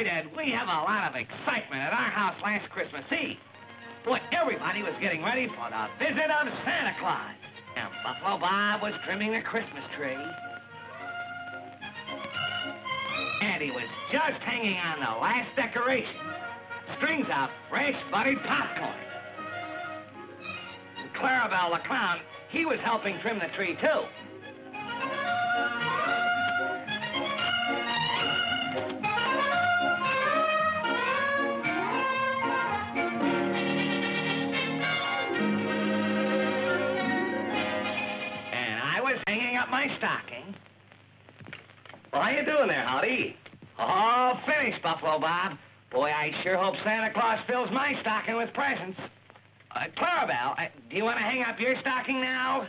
Boy, did we have a lot of excitement at our house last Christmas Eve. Boy, everybody was getting ready for the visit of Santa Claus. And Buffalo Bob was trimming the Christmas tree. And he was just hanging on the last decoration. Strings of fresh buttered popcorn. And Clarabelle the clown, he was helping trim the tree, too. Hanging up my stocking. Well, how you doing there, Howdy? All finished, Buffalo Bob. Boy, I sure hope Santa Claus fills my stocking with presents. Clarabelle, do you want to hang up your stocking now?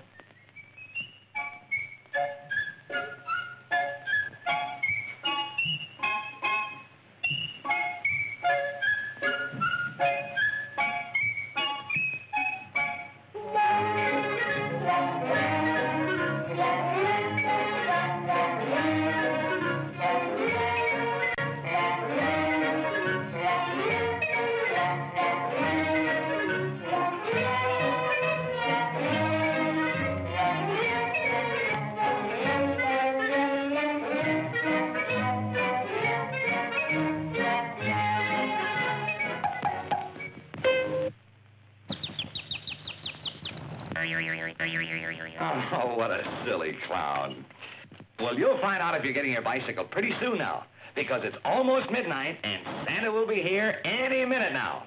Oh, what a silly clown. Well, you'll find out if you're getting your bicycle pretty soon now, because it's almost midnight, and Santa will be here any minute now.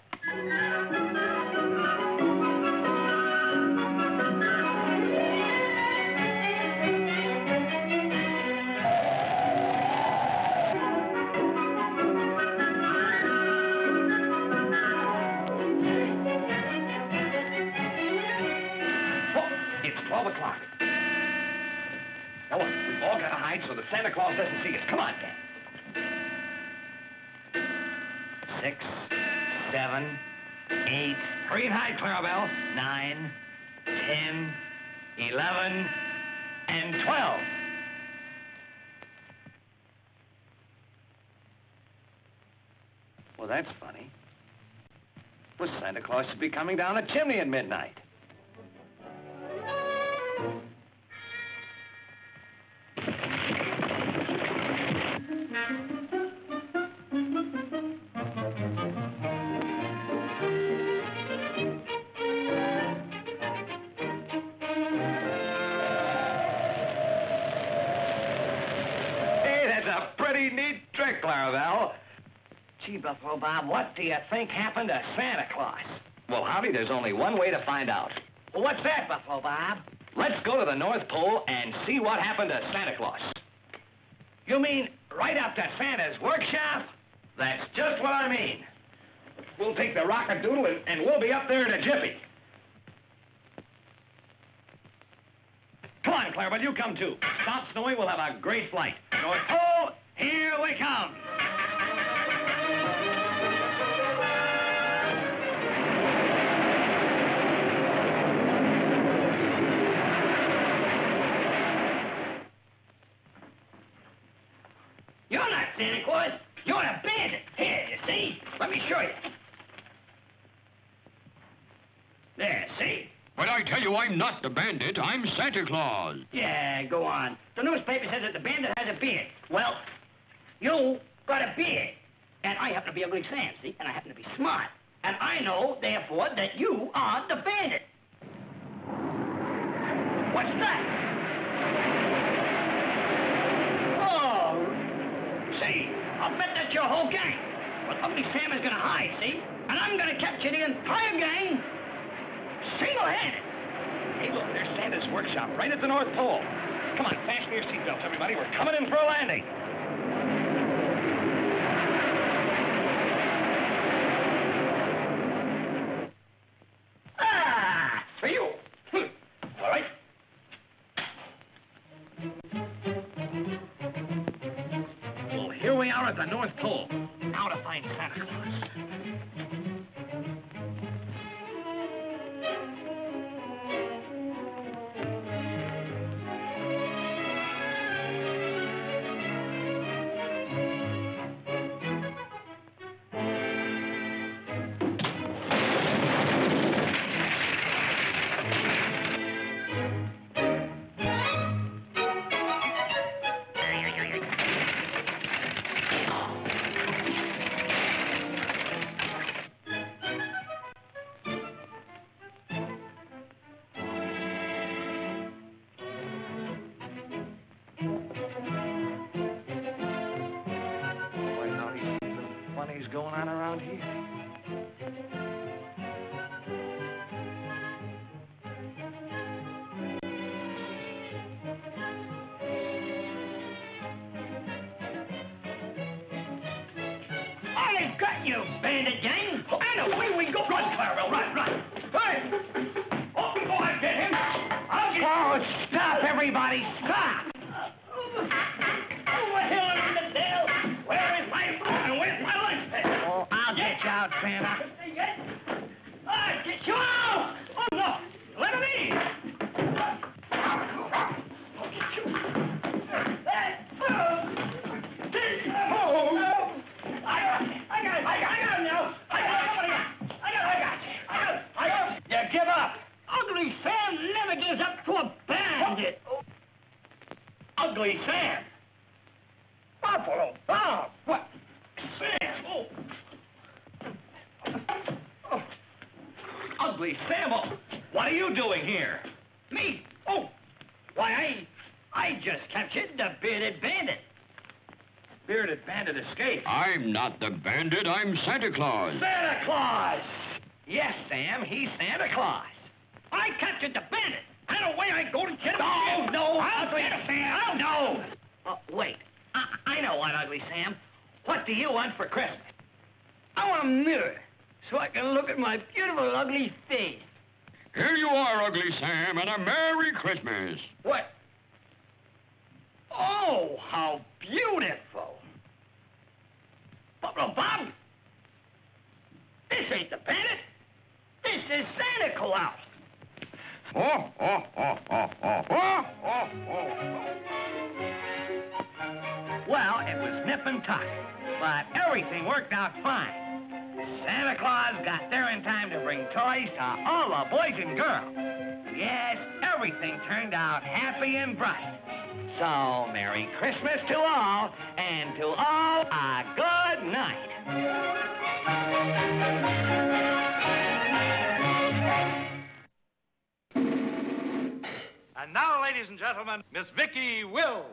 It's 12 o'clock. Now look, we've all got to hide so that Santa Claus doesn't see us. Come on, Dan. 6, 7, 8. Hurry and hide, Clarabelle. 9, 10, 11, and 12. Well, that's funny. Well, Santa Claus should be coming down the chimney at midnight. Neat trick, Clarabelle. Gee, Buffalo Bob, what do you think happened to Santa Claus? Well, Howdy, there's only one way to find out. Well, what's that, Buffalo Bob? Let's go to the North Pole and see what happened to Santa Claus. You mean right up to Santa's workshop? That's just what I mean. We'll take the rocket doodle and we'll be up there in a jiffy. Come on, Clarabelle, you come too. Stop snowing, we'll have a great flight. North Pole, here we come. You're not Santa Claus. You're a bandit. Here, you see? Let me show you. There, see? But I tell you, I'm not the bandit. I'm Santa Claus. Yeah, go on. The newspaper says that the bandit has a beard. Well, you got a beard. And I happen to be ugly Sam, see? And I happen to be smart. And I know, therefore, that you are the bandit. What's that? Oh, say, I'll bet that's your whole gang. Well, ugly Sam is gonna hide, see? And I'm gonna capture the entire gang single-handed. Hey, look, there's Santa's workshop right at the North Pole. Come on, fasten your seatbelts, everybody. We're coming in for a landing. Ah, for you. All right. Well, here we are at the North Pole. Now to find Santa Claus. parties going on around here? I got you, bandit gang! And away we go! Run, Clarabelle, run! Hey! Oh, before I get him, I'll get... Oh, stop, everybody, stop! Over here on the tail! Where is my food and where's my lunch pail? Oh, I'll get you out, Santa. I'll get you out! Oh, no! Let me in! You give up. Ugly Sam never gives up to a bandit. Ugly Sam? Buffalo Bob. What? Sam. Oh. Ugly Sam. Oh. What are you doing here? Me? Oh. Why, I just captured the bearded bandit. Bearded bandit escaped. I'm not the bandit, I'm Santa Claus. Santa Claus! Yes, Sam, he's Santa Claus. I captured the bandit. I don't wait, I go to get him. No, Ugly Sam, no. Wait, I know what, Ugly Sam. What do you want for Christmas? I want a mirror, so I can look at my beautiful, ugly face. Here you are, Ugly Sam, and a Merry Christmas. What? Oh, how beautiful. Buffalo Bob, this ain't the bandit. This is Santa Claus. Oh, oh, oh, oh, oh, oh, oh, oh. Well, it was nip and tuck, but everything worked out fine. Santa Claus got there in time to bring toys to all the boys and girls. Yes, everything turned out happy and bright. So, Merry Christmas to all, and to all a good night. And now, ladies and gentlemen, Miss Vicky Wills.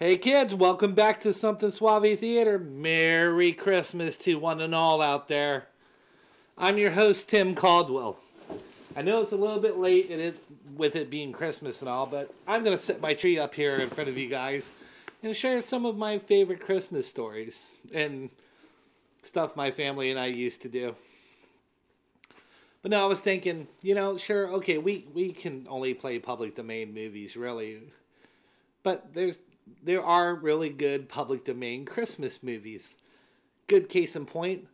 Hey kids, welcome back to Something Suave Theater. Merry Christmas to one and all out there. I'm your host, Tim Caldwell. I know it's a little bit late with it being Christmas and all, but I'm going to set my tree up here in front of you guys and share some of my favorite Christmas stories and stuff my family and I used to do. But no, I was thinking, sure, okay, we can only play public domain movies, really. But there are really good public domain Christmas movies. Good case in point,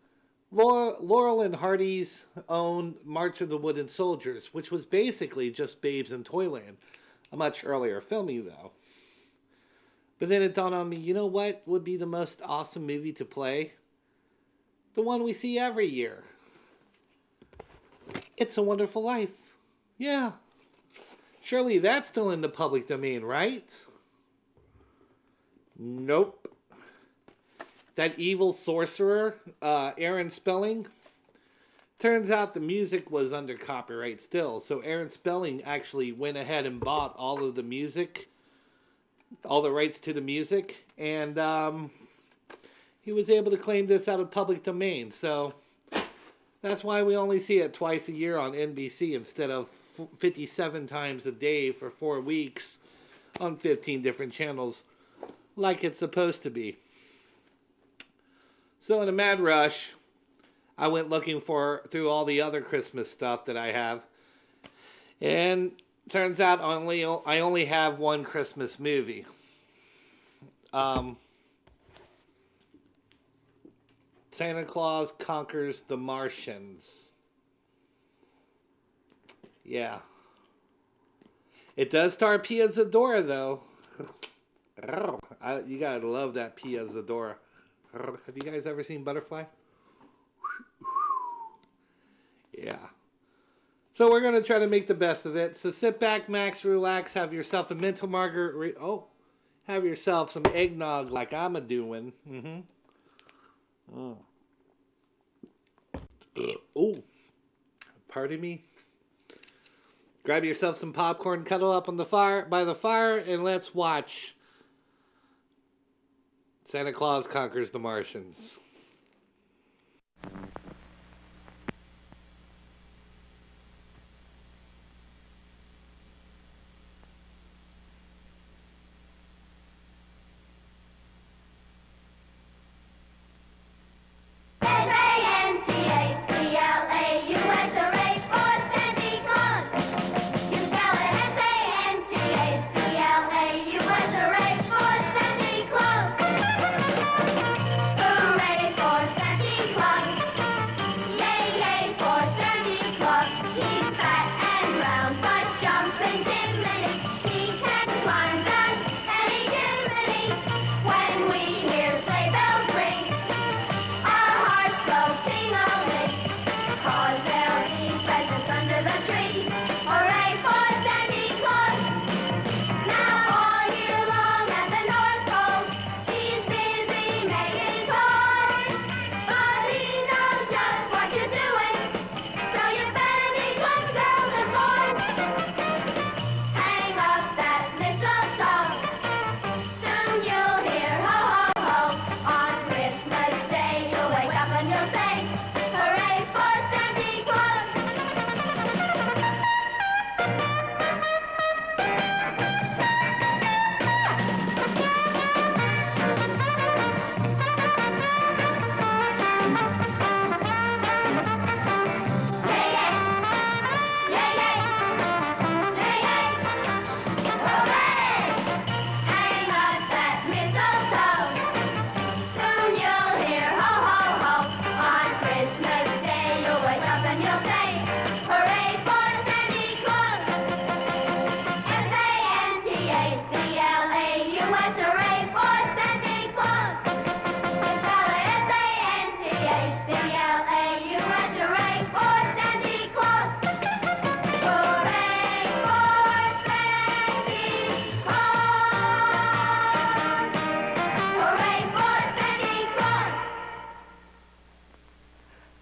Laurel and Hardy's own March of the Wooden Soldiers, which was basically just Babes in Toyland. A much earlier filming, though. But then it dawned on me, you know what would be the most awesome movie to play? The one we see every year. It's a Wonderful Life. Yeah. Surely that's still in the public domain, right? Nope. That evil sorcerer, Aaron Spelling, turns out the music was under copyright still. So Aaron Spelling actually went ahead and bought all of the music, all the rights to the music, and he was able to claim this out of public domain. So That's why we only see it twice a year on NBC instead of 57 times a day for 4 weeks on 15 different channels like it's supposed to be. So in a mad rush, I went looking through all the other Christmas stuff that I have. And turns out I only have one Christmas movie. Santa Claus Conquers the Martians. Yeah. It does star Pia Zadora, though. You gotta love that Pia Zadora. Have you guys ever seen Butterfly? Yeah. So we're going to try to make the best of it. So sit back, max, relax, have yourself a mental margarita. Have yourself some eggnog like I'm a-doing. Oh, pardon me. Grab yourself some popcorn, cuddle up on the fire by the fire, and let's watch Santa Claus Conquers the Martians.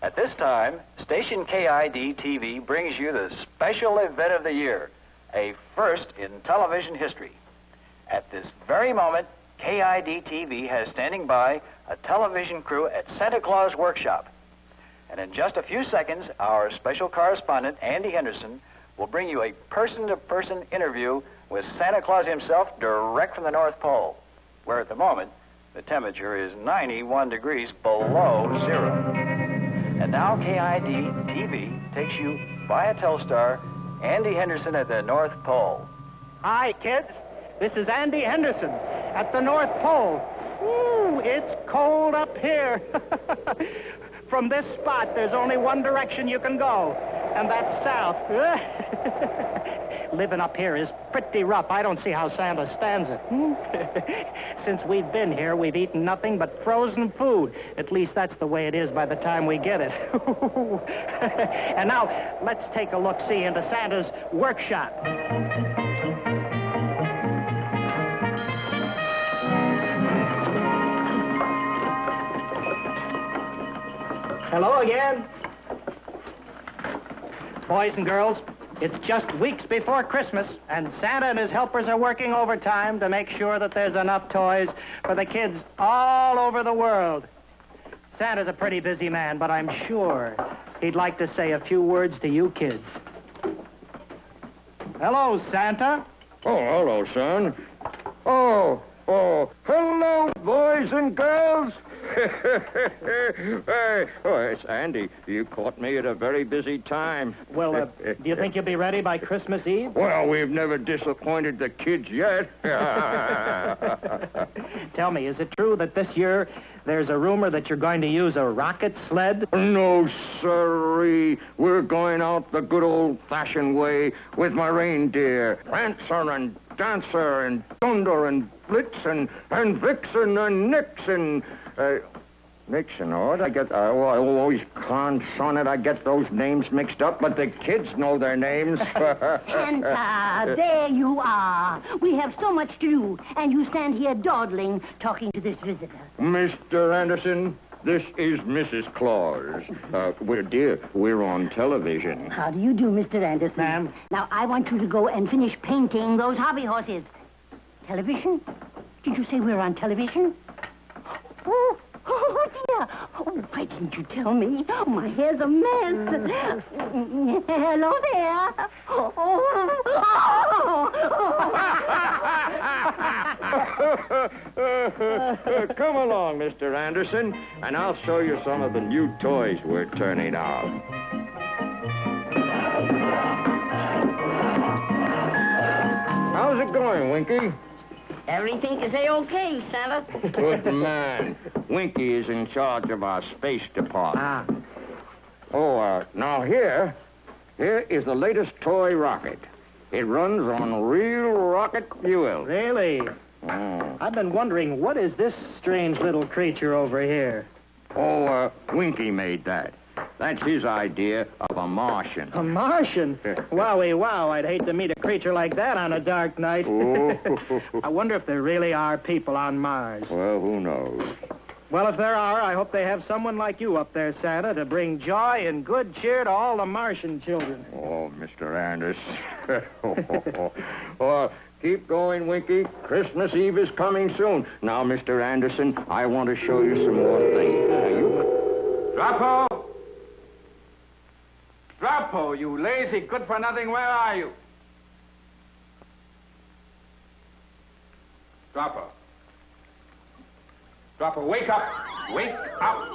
At this time, station KID-TV brings you the special event of the year, a first in television history. At this very moment, KID-TV has standing by a television crew at Santa Claus Workshop. And in just a few seconds, our special correspondent, Andy Henderson, will bring you a person-to-person interview with Santa Claus himself direct from the North Pole, where at the moment, the temperature is 91 degrees below zero. And now KID-TV takes you via Telstar, Andy Henderson at the North Pole. Hi, kids. This is Andy Henderson at the North Pole. Ooh, it's cold up here. From this spot, there's only one direction you can go, and that's south. Living up here is pretty rough. I don't see how Santa stands it. Since we've been here, we've eaten nothing but frozen food. At least that's the way it is by the time we get it. And now, let's take a look-see into Santa's workshop. Hello again. Boys and girls, it's just weeks before Christmas, and Santa and his helpers are working overtime to make sure that there's enough toys for the kids all over the world. Santa's a pretty busy man, but I'm sure He'd like to say a few words to you kids. Hello, Santa. Oh, hello, son. Oh, hello, boys and girls. Hey, it's Andy. You caught me at a very busy time. Well, do you think you'll be ready by Christmas Eve? Well, we've never disappointed the kids yet. Tell me, is it true that this year there's a rumor that you're going to use a rocket sled? No, sirree. We're going out the good old-fashioned way with my reindeer. Prancer and Dancer and Thunder and Blitzen and Vixen and Nixon. Nixon, or I get, I always son it. I get those names mixed up, but the kids know their names. Santa, there you are. We have so much to do, and you stand here dawdling, talking to this visitor. Mr. Anderson, this is Mrs. Claus. We're on television. How do you do, Mr. Anderson? Ma'am. Now, I want you to go and finish painting those hobby horses. Television? Did you say we're on television? Oh, dear. Oh, why didn't you tell me? Oh, my hair's a mess. Hello there. Come along, Mr. Anderson, and I'll show you some of the new toys we're turning out. How's it going, Winky? Everything is A-okay, Santa. Good man. Winky is in charge of our space department. Now here is the latest toy rocket. It runs on real rocket fuel. Really? Oh. I've been wondering, what is this strange little creature over here? Winky made that. That's his idea of a Martian. A Martian? Wowie, wow. I'd hate to meet a creature like that on a dark night. I wonder if there really are people on Mars. Well, who knows? Well, if there are, I hope they have someone like you up there, Santa, to bring joy and good cheer to all the Martian children. Oh, Mr. Anderson. Keep going, Winky. Christmas Eve is coming soon. Now, Mr. Anderson, I want to show you some more things. Drapo! Drapo, you lazy good-for-nothing, where are you? Drapo. Drapo, wake up! Wake up!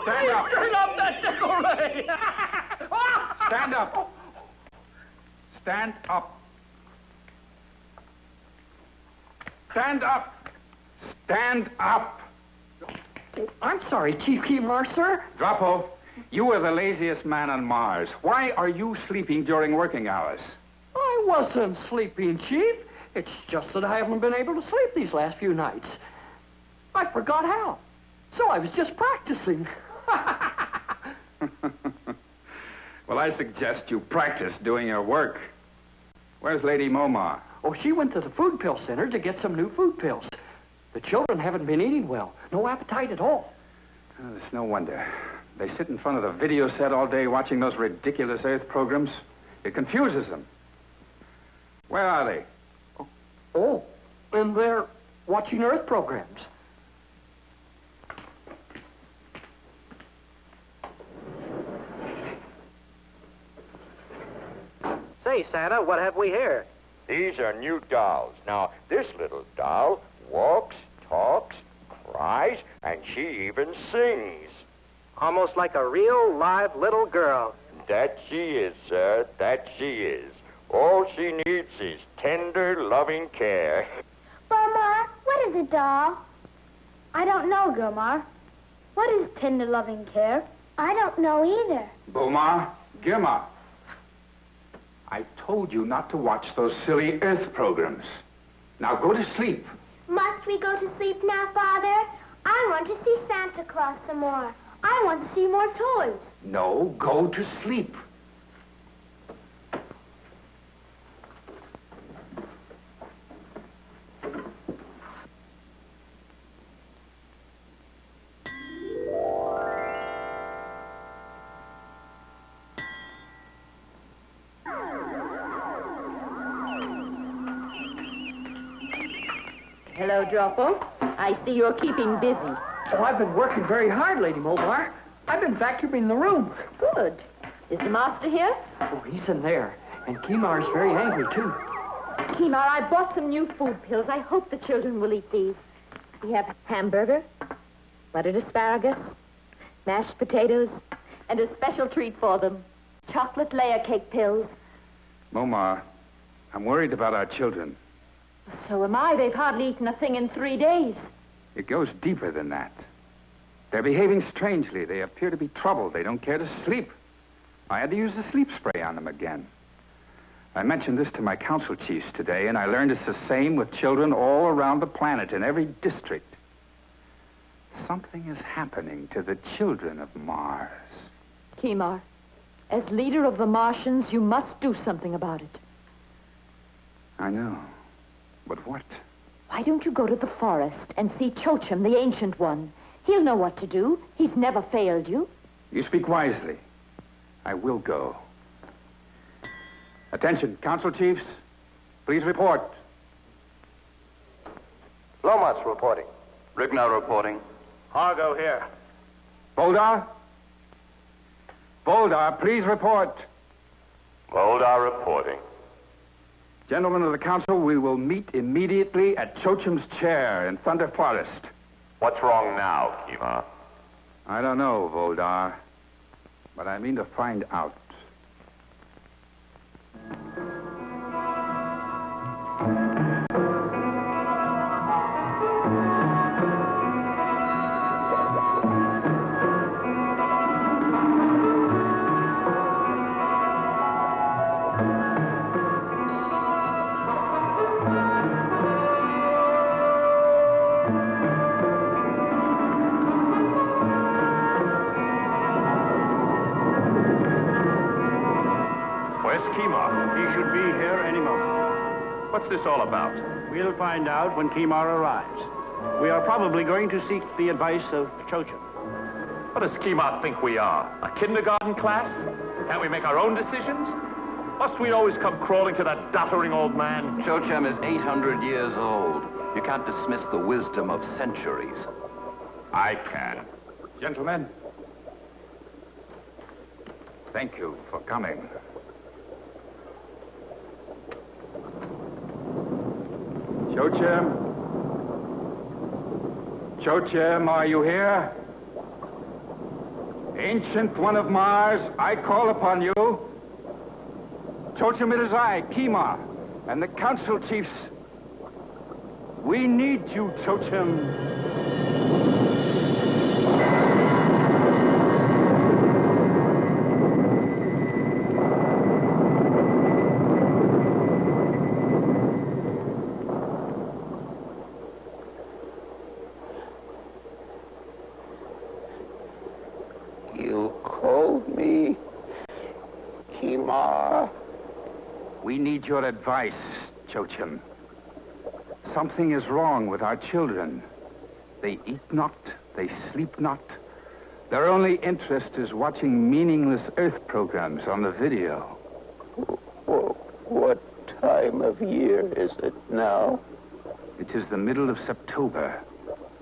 Stand up! Turn off that decollete! Stand up! Stand up! Stand up! Stand up! I'm sorry, Chief Kemar, sir. Drapo, you are the laziest man on Mars. Why are you sleeping during working hours? I wasn't sleeping, Chief. It's just that I haven't been able to sleep these last few nights. I forgot how. So I was just practicing. Well, I suggest you practice doing your work. Where's Lady Momar? Oh, she went to the food pill center to get some new food pills. The children haven't been eating well. No appetite at all. Oh, it's no wonder. They sit in front of the video set all day watching those ridiculous Earth programs. It confuses them. Where are they? Oh, and they're watching Earth programs. Say, Santa, what have we here? These are new dolls. Now, this little doll walks, talks, cries, and she even sings. Almost like a real, live little girl. That she is, sir. That she is. All she needs is tender, loving care. Gilmar, what is a doll? I don't know, Gilmar. What is tender loving care? I don't know either. Bomar, Gilmar. I told you not to watch those silly Earth programs. Now go to sleep. Must we go to sleep now, Father? I want to see Santa Claus some more. I want to see more toys. No, go to sleep. Hello, Droppo. I see you're keeping busy. Oh, I've been working very hard, Lady Mulbar. I've been vacuuming the room. Good. Is the master here? Oh, he's in there. And Kemar's very angry, too. Kemar, I bought some new food pills. I hope the children will eat these. We have hamburger, buttered asparagus, mashed potatoes, and a special treat for them. Chocolate layer cake pills. Momar, I'm worried about our children. So am I. They've hardly eaten a thing in 3 days. It goes deeper than that. They're behaving strangely. They appear to be troubled. They don't care to sleep. I had to use the sleep spray on them again. I mentioned this to my council chiefs today, and I learned it's the same with children all around the planet, in every district. Something is happening to the children of Mars. Kemar, as leader of the Martians, you must do something about it. I know. But what? Why don't you go to the forest and see Chochim, the Ancient One? He'll know what to do. He's never failed you. You speak wisely. I will go. Attention, council chiefs. Please report. Lomas reporting. Rignall reporting. Hargo here. Boldar? Boldar, please report. Boldar reporting. Gentlemen of the council, we will meet immediately at Chochim's chair in Thunder Forest. What's wrong now, Kemar? I don't know, Voldar, but I mean to find out. He should be here any moment. What's this all about? We'll find out when Kemar arrives. We are probably going to seek the advice of Chochim. What does Kemar think we are? A kindergarten class? Can't we make our own decisions? Must we always come crawling to that doddering old man? Chochim is 800 years old. You can't dismiss the wisdom of centuries. I can. Gentlemen, thank you for coming. Chochim? Chochim, are you here? Ancient One of Mars, I call upon you. Chochim, it is I, Kemar, and the council chiefs. We need you, Chochim. You called me, Kemar. We need your advice, Chochim. Something is wrong with our children. They eat not, they sleep not. Their only interest is watching meaningless Earth programs on the video. What time of year is it now? It is the middle of September.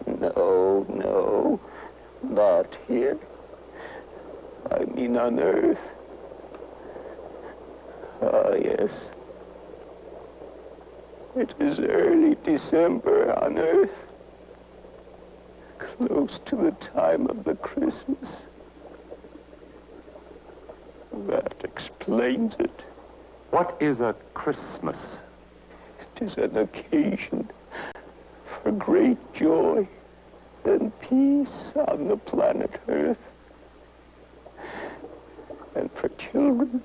No, not here. I mean on Earth. Ah, yes. It is early December on Earth. Close to the time of the Christmas. That explains it. What is a Christmas? It is an occasion for great joy and peace on the planet Earth. And for children,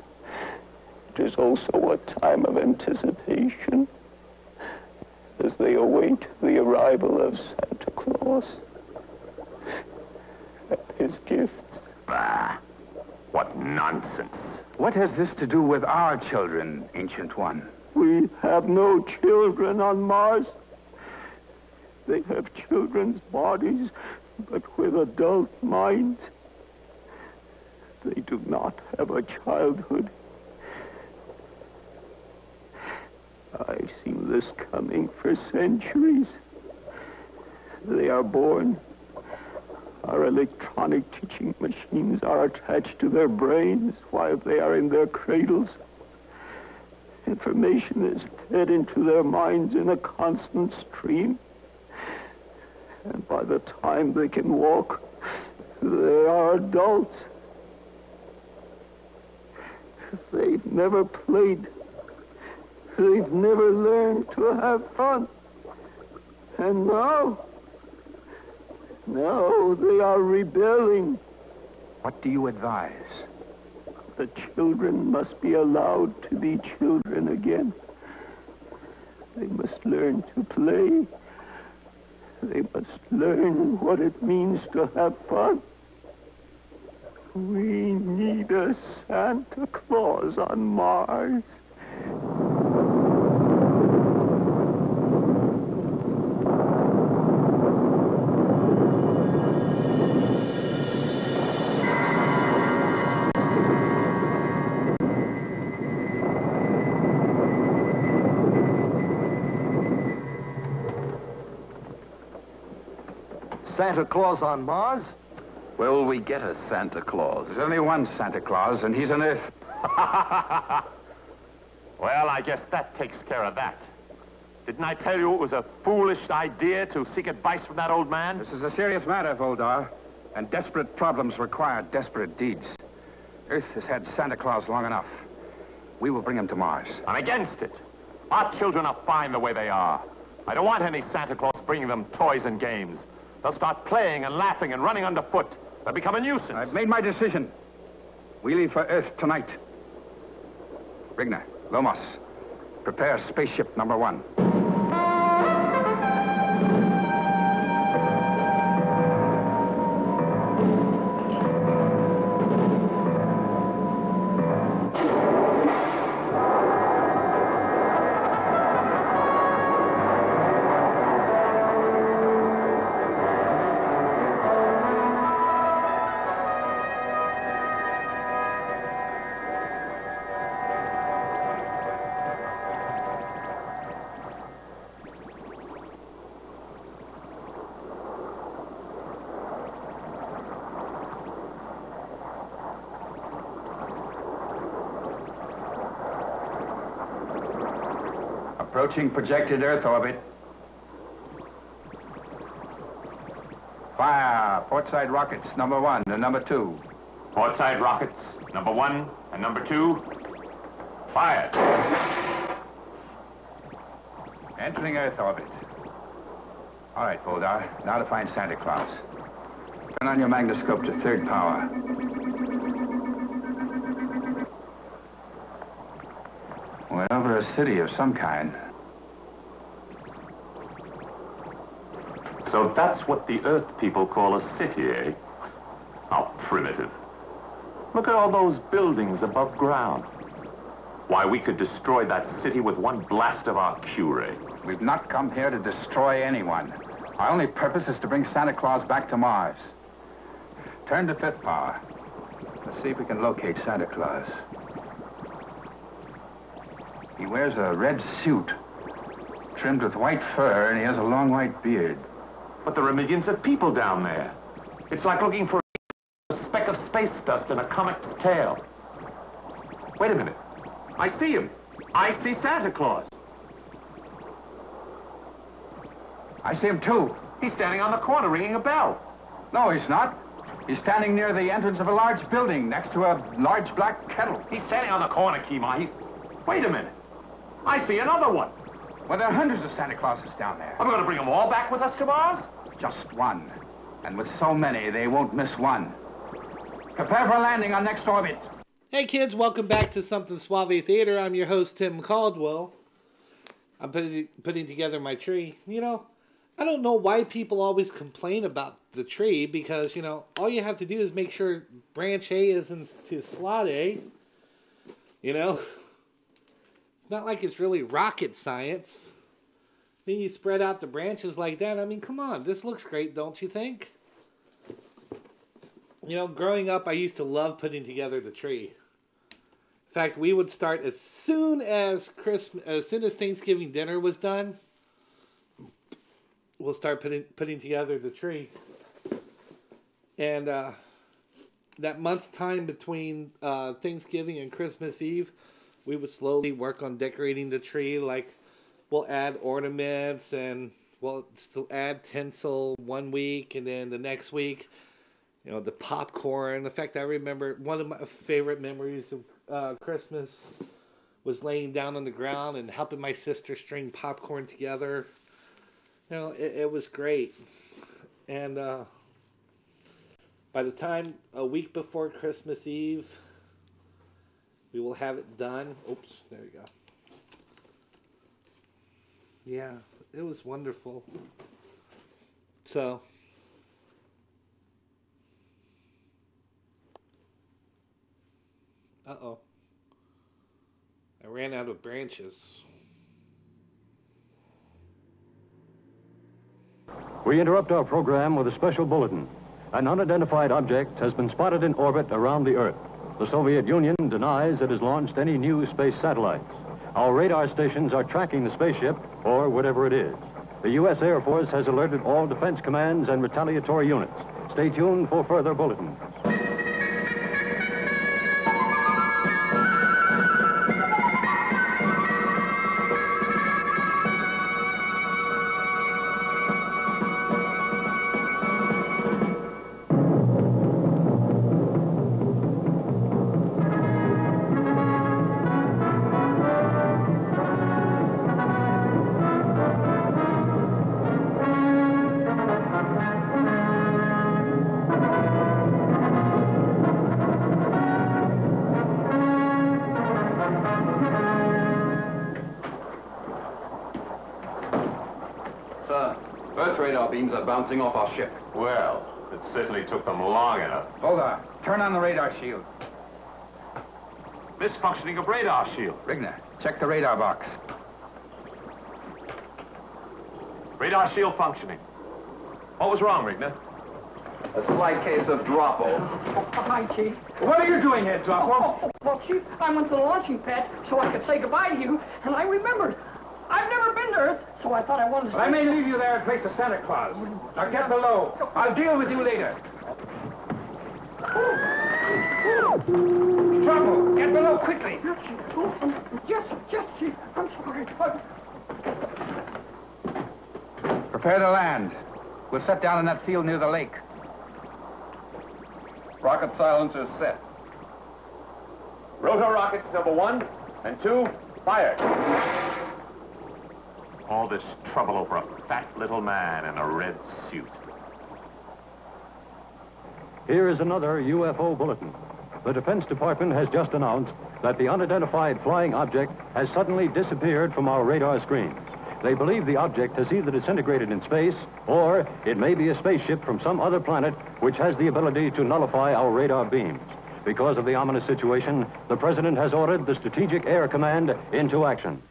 it is also a time of anticipation as they await the arrival of Santa Claus and his gifts. Bah! What nonsense. What has this to do with our children, Ancient One? We have no children on Mars. They have children's bodies, but with adult minds. They do not have a childhood. I've seen this coming for centuries. they are born. Our electronic teaching machines are attached to their brains while they are in their cradles. Information is fed into their minds in a constant stream. And by the time they can walk, they are adults. They've never played. They've never learned to have fun. And now they are rebelling. What do you advise? The children must be allowed to be children again. They must learn to play. They must learn what it means to have fun. We need a Santa Claus on Mars. Santa Claus on Mars? Where will we get a Santa Claus? There's only one Santa Claus, and he's on Earth. Well, I guess that takes care of that. Didn't I tell you it was a foolish idea to seek advice from that old man? This is a serious matter, Voldar, and desperate problems require desperate deeds. Earth has had Santa Claus long enough. We will bring him to Mars. I'm against it. Our children are fine the way they are. I don't want any Santa Claus bringing them toys and games. They'll start playing and laughing and running underfoot. They'll become a nuisance. I've made my decision. We leave for Earth tonight. Rigner, Lomos, prepare spaceship number 1. Approaching projected Earth orbit. Fire! Portside rockets, number 1 and number 2. Portside rockets, number 1 and number 2. Fired. Entering Earth orbit. All right, Voldar. Now to find Santa Claus. Turn on your magnascope to 3rd power. Well, we're a city of some kind. So that's what the Earth people call a city, eh? How primitive. Look at all those buildings above ground. Why, we could destroy that city with one blast of our Q-ray. We've not come here to destroy anyone. Our only purpose is to bring Santa Claus back to Mars. Turn to 5th power. Let's see if we can locate Santa Claus. He wears a red suit, trimmed with white fur, and he has a long white beard. But there are millions of people down there. It's like looking for a speck of space dust in a comic's tail. Wait a minute. I see him. I see Santa Claus. I see him too. He's standing on the corner ringing a bell. No, he's not. He's standing near the entrance of a large building next to a large black kettle. He's standing on the corner, Kima. Wait a minute. I see another one. Well, there are hundreds of Santa Clauses down there. Are we going to bring them all back with us to Mars? Just one. And with so many, they won't miss one. Prepare for landing on next orbit. Hey kids, welcome back to Something Suave Theater. I'm your host, Tim Caldwell. I'm putting together my tree. You know, I don't know why people always complain about the tree because, you know, all you have to do is make sure branch A is into slot A. You know? It's not like it's really rocket science. Then you spread out the branches like that. I mean, come on. This looks great, don't you think? You know, growing up, I used to love putting together the tree. In fact, we would start as soon as Thanksgiving dinner was done. we'll start putting together the tree. And that month's time between Thanksgiving and Christmas Eve, we would slowly work on decorating the tree. Like, we'll add ornaments and we'll still add tinsel one week, and then the next week, you know, the popcorn. In fact, I remember one of my favorite memories of Christmas was laying down on the ground and helping my sister string popcorn together. You know, it was great. And by the time a week before Christmas Eve, we will have it done. Oops, there you go. Yeah, it was wonderful. So, uh-oh. I ran out of branches. We interrupt our program with a special bulletin. An unidentified object has been spotted in orbit around the Earth. The Soviet Union denies it has launched any new space satellites. Our radar stations are tracking the spaceship, or whatever it is. The U.S. Air Force has alerted all defense commands and retaliatory units. Stay tuned for further bulletins. Beams are bouncing off our ship. Well, it certainly took them long enough. Hold on. Turn on the radar shield. Misfunctioning of radar shield. Rigner, check the radar box. Radar shield functioning. What was wrong, Rigner? A slight case of Droppo. Oh, hi, Chief. What are you doing here, Droppo? Well, Chief, I went to the launching pad so I could say goodbye to you, and I remembered. I've never been to Earth, so I thought I wanted to I may leave you there in place of Santa Claus. Now get below. I'll deal with you later. Droppo, get below quickly. Yes, Chief. I'm sorry. Prepare to land. We'll set down in that field near the lake. Rocket silencers set. Rotor rockets number 1 and 2, fire. All this trouble over a fat little man in a red suit. Here is another UFO bulletin. The Defense Department has just announced that the unidentified flying object has suddenly disappeared from our radar screen. They believe the object has either disintegrated in space, or it may be a spaceship from some other planet which has the ability to nullify our radar beams. Because of the ominous situation, the President has ordered the Strategic Air Command into action.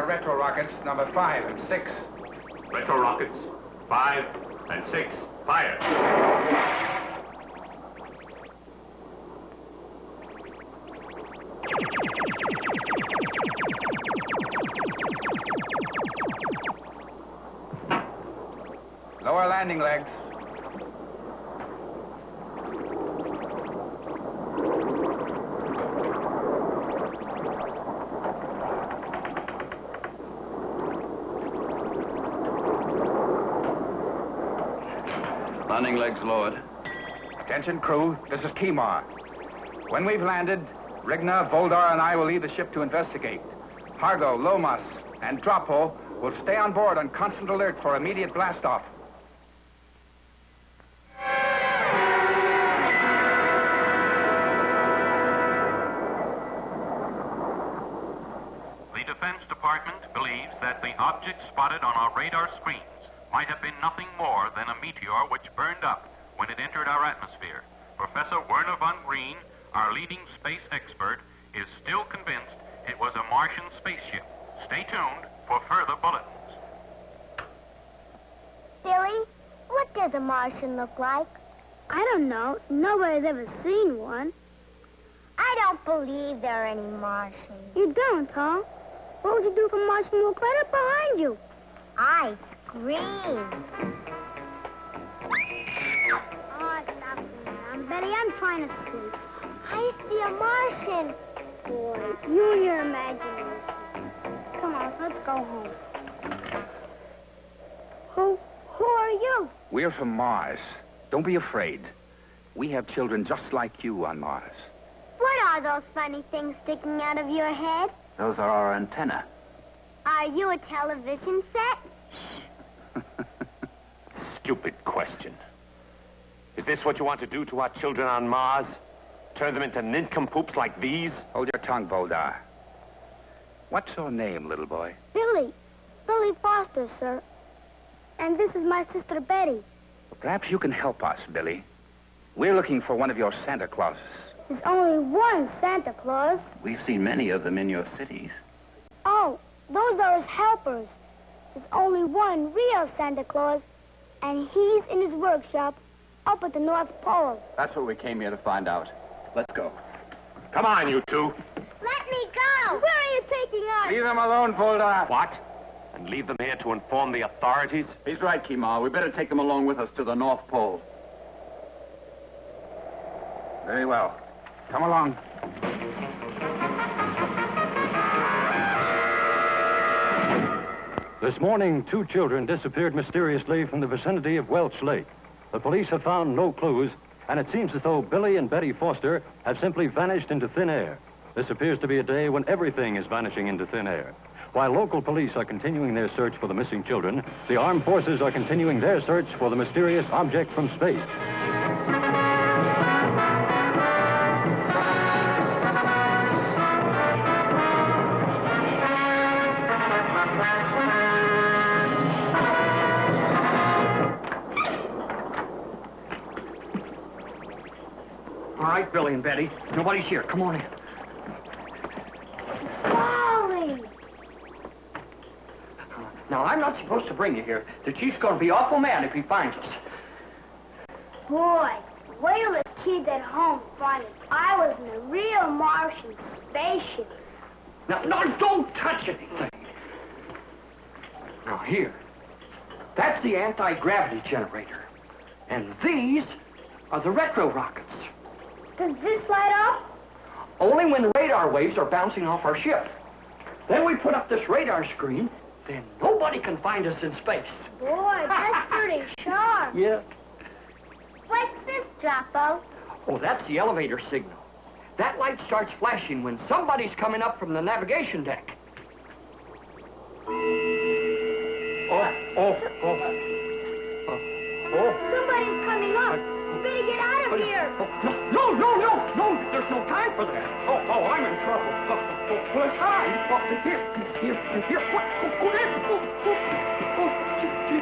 Retro rockets number 5 and 6. Retro rockets 5 and 6, fire. Lower landing legs. legs, Lord. Attention, crew. This is Kemar. When we've landed, Rigna, Voldar, and I will leave the ship to investigate. Hargo, Lomas, and Drapo will stay on board on constant alert for immediate blast-off. The Defense Department believes that the object spotted on our radar screens might have been nothing more than a meteor which burned up when it entered our atmosphere. Professor Werner von Green, our leading space expert, is still convinced it was a Martian spaceship. Stay tuned for further bulletins. Billy, what does a Martian look like? I don't know. Nobody's ever seen one. I don't believe there are any Martians. You don't, huh? What would you do if a Martian walked right up behind you? I scream. Oh, stop it, Betty, I'm trying to sleep. I see a Martian. Boy, you and your imagination. Come on, let's go home. Who are you? We're from Mars. Don't be afraid. We have children just like you on Mars. What are those funny things sticking out of your head? Those are our antennae. Are you a television set? Stupid question. Is this what you want to do to our children on Mars? Turn them into nincompoops like these? Hold your tongue, Voldar. What's your name, little boy? Billy. Billy Foster, sir. And this is my sister Betty. Perhaps you can help us, Billy. We're looking for one of your Santa Clauses. There's only one Santa Claus. We've seen many of them in your cities. Oh, those are his helpers. There's only one real Santa Claus, and he's in his workshop up at the North Pole. That's what we came here to find out. Let's go. Come on, you two. Let me go! Where are you taking us? Leave them alone, Voldar. What? And leave them here to inform the authorities? He's right, Kemar. We better take them along with us to the North Pole. Very well. Come along. This morning, 2 children disappeared mysteriously from the vicinity of Welch Lake. The police have found no clues, and it seems as though Billy and Betty Foster have simply vanished into thin air. This appears to be a day when everything is vanishing into thin air. While local police are continuing their search for the missing children, the armed forces are continuing their search for the mysterious object from space. All right, Billy and Betty. Nobody's here. Come on in. Wally! Now, I'm not supposed to bring you here. The chief's going to be awful mad if he finds us. Boy, wait till the kids at home find it. I was in a real Martian spaceship. Now, don't touch anything. Now, here. That's the anti-gravity generator. And these are the retro rockets. Does this light up? Only when the radar waves are bouncing off our ship. Then we put up this radar screen, then nobody can find us in space. Boy, that's pretty sharp. Yeah. What's this, Drapo? Oh, that's the elevator signal. That light starts flashing when somebody's coming up from the navigation deck. Oh. Somebody's coming up. Better get out of here. No. There's no time for that. Oh, I'm in trouble. Let's hide. Here. Go there. Gee.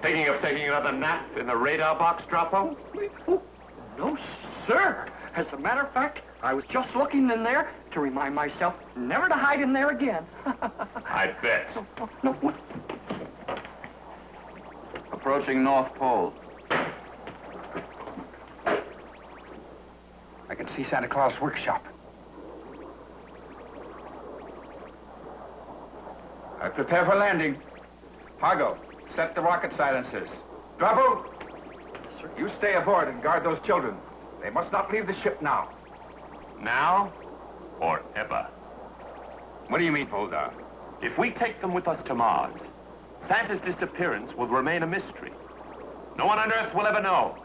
Thinking of taking another nap in the radar box, Drapo? No, sir. As a matter of fact, I was just looking in there to remind myself never to hide in there again. I bet. No. Approaching North Pole. I can see Santa Claus' workshop. I prepare for landing. Hargo, set the rocket silencers. Drapo! Sir. You stay aboard and guard those children. They must not leave the ship now. Now or ever. What do you mean, Voldar? If we take them with us to Mars, Santa's disappearance will remain a mystery. No one on Earth will ever know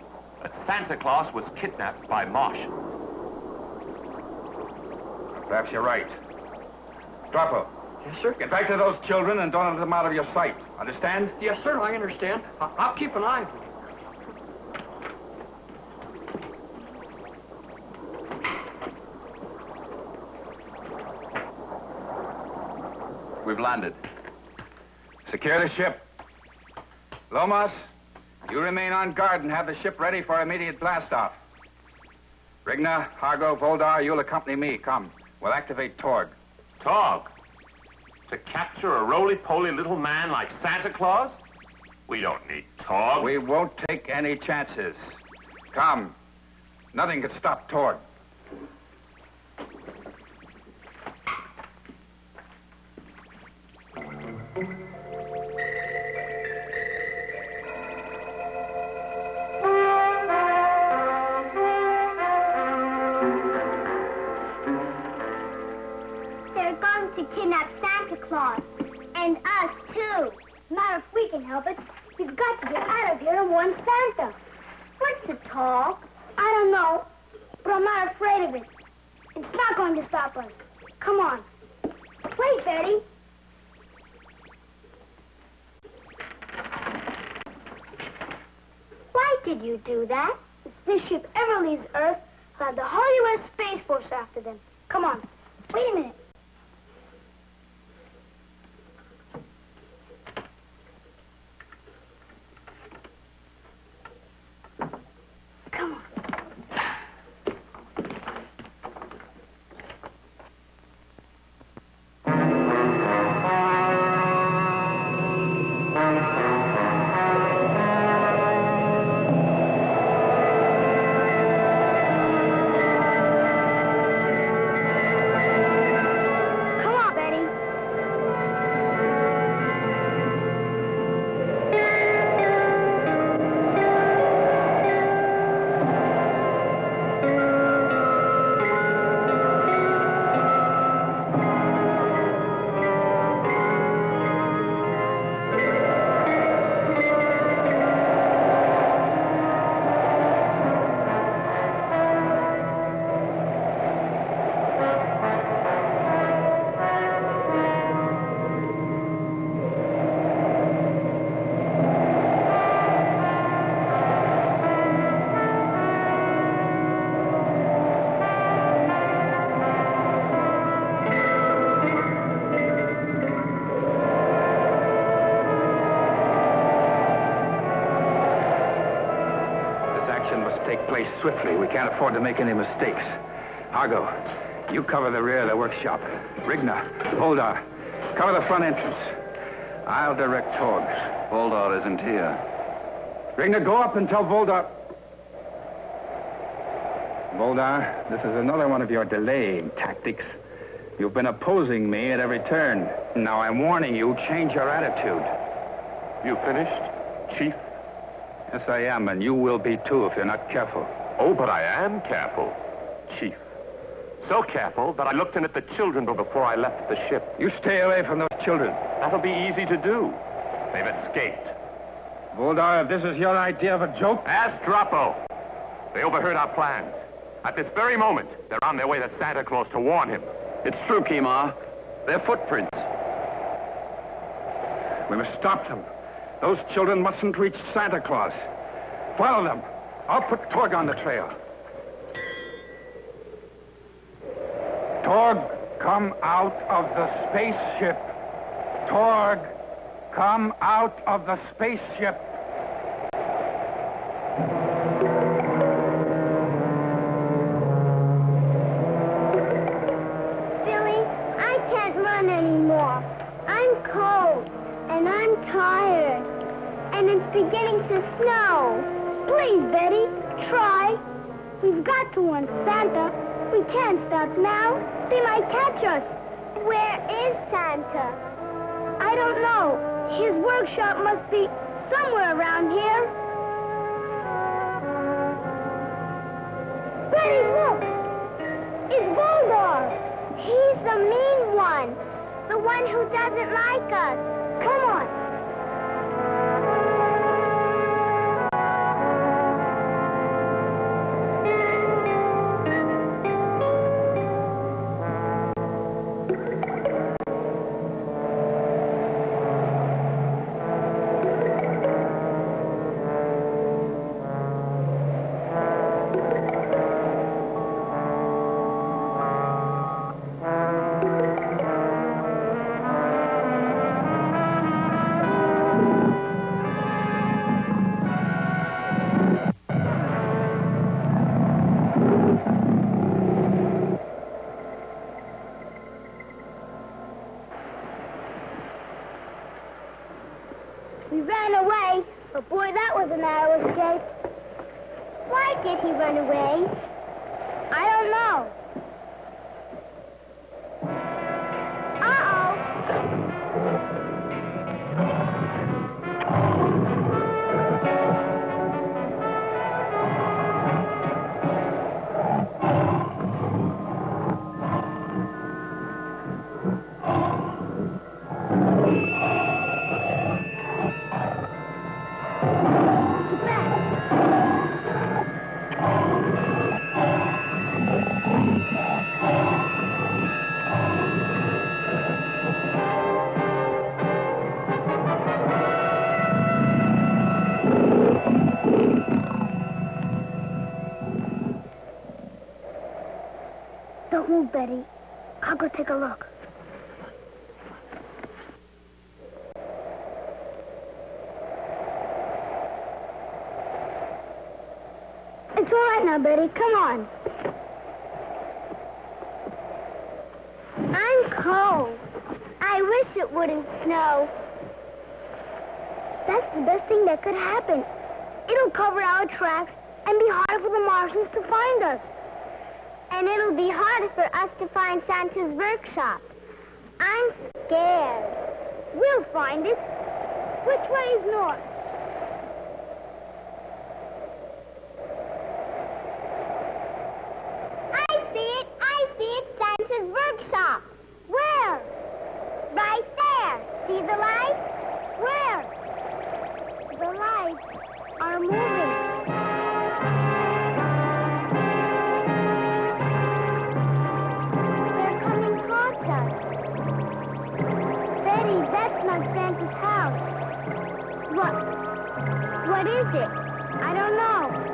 that Santa Claus was kidnapped by Martians. Perhaps you're right. Strappo. Yes, sir? Get back to those children and don't let them out of your sight. Understand? Yes, sir, I understand. I'll keep an eye on them. We've landed. Secure the ship. Lomas, you remain on guard and have the ship ready for immediate blast-off. Rigna, Hargo, Voldar, you'll accompany me. Come. We'll activate Torg. Torg? To capture a roly-poly little man like Santa Claus? We don't need Torg. We won't take any chances. Come. Nothing could stop Torg. Kidnap Santa Claus. And us, too. Not if we can help it. We've got to get out of here to warn Santa. What's the talk? I don't know, but I'm not afraid of it. It's not going to stop us. Come on. Wait, Betty. Why did you do that? If this ship ever leaves Earth, I'll have the whole U.S. Space Force after them. Come on. Wait a minute. Swiftly. We can't afford to make any mistakes. Argo, you cover the rear of the workshop. Rigna, Voldar, cover the front entrance. I'll direct Torg. Voldar isn't here. Rigna, go up and tell Voldar. Voldar, this is another one of your delaying tactics. You've been opposing me at every turn. Now I'm warning you, change your attitude. You finished, Chief? Yes, I am, and you will be too if you're not careful. Oh, but I am careful, Chief. So careful that I looked in at the children before I left the ship. You stay away from those children. That'll be easy to do. They've escaped. Voldar, if this is your idea of a joke... Ask Drapo. They overheard our plans. At this very moment, they're on their way to Santa Claus to warn him. It's true, Kima. They're footprints. We must stop them. Those children mustn't reach Santa Claus. Follow them. I'll put Torg on the trail. Torg, come out of the spaceship. Torg, come out of the spaceship. Billy, I can't run anymore. I'm cold, and I'm tired, and it's beginning to snow. Please, Betty, try. We've got to warn Santa. We can't stop now. They might catch us. Where is Santa? I don't know. His workshop must be somewhere around here. one who doesn't like us. Come on. We ran away, but boy, that was a narrow escape. Why did he run away? I don't know. Don't move, Betty. I'll go take a look. It's all right now, Betty. Come on. I'm cold. I wish it wouldn't snow. That's the best thing that could happen. It'll cover our tracks and be hard for the Martians to find us. And it'll be hard for us to find Santa's workshop. I'm scared. We'll find it. Which way is north? I see it, Santa's workshop. Where? Right there. See the lights? Where? The lights are moving. That's not Santa's house. What is it? I don't know.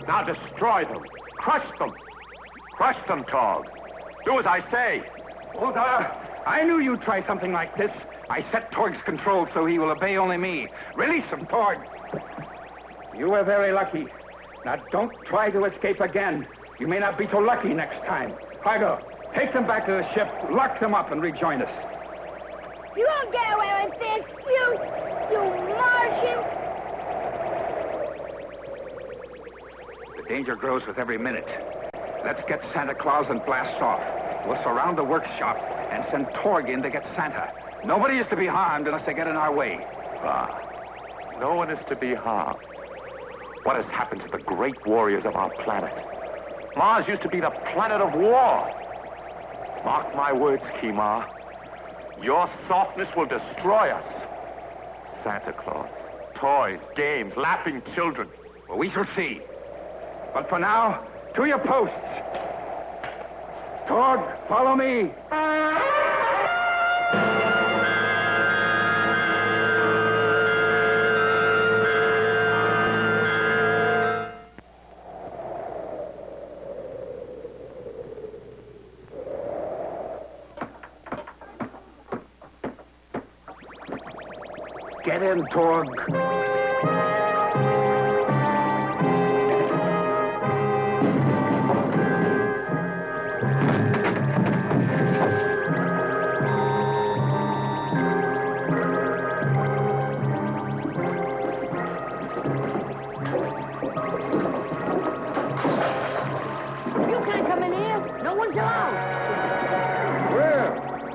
Now destroy them. Crush them. Crush them, Tog. Do as I say. Oh, I knew you'd try something like this. I set Torg's control so he will obey only me. Release him, Torg. You were very lucky. Now don't try to escape again. You may not be so lucky next time. Fargo, take them back to the ship, lock them up, and rejoin us. You won't get away with this, you Martian! The danger grows with every minute. Let's get Santa Claus and blast off. We'll surround the workshop and send Torg in to get Santa. Nobody is to be harmed unless they get in our way. No one is to be harmed. What has happened to the great warriors of our planet? Mars used to be the planet of war. Mark my words, Kima. Your softness will destroy us. Santa Claus, toys, games, laughing children. Well, we shall see. But for now, to your posts. Torg, follow me. Get in, Torg. No one's allowed.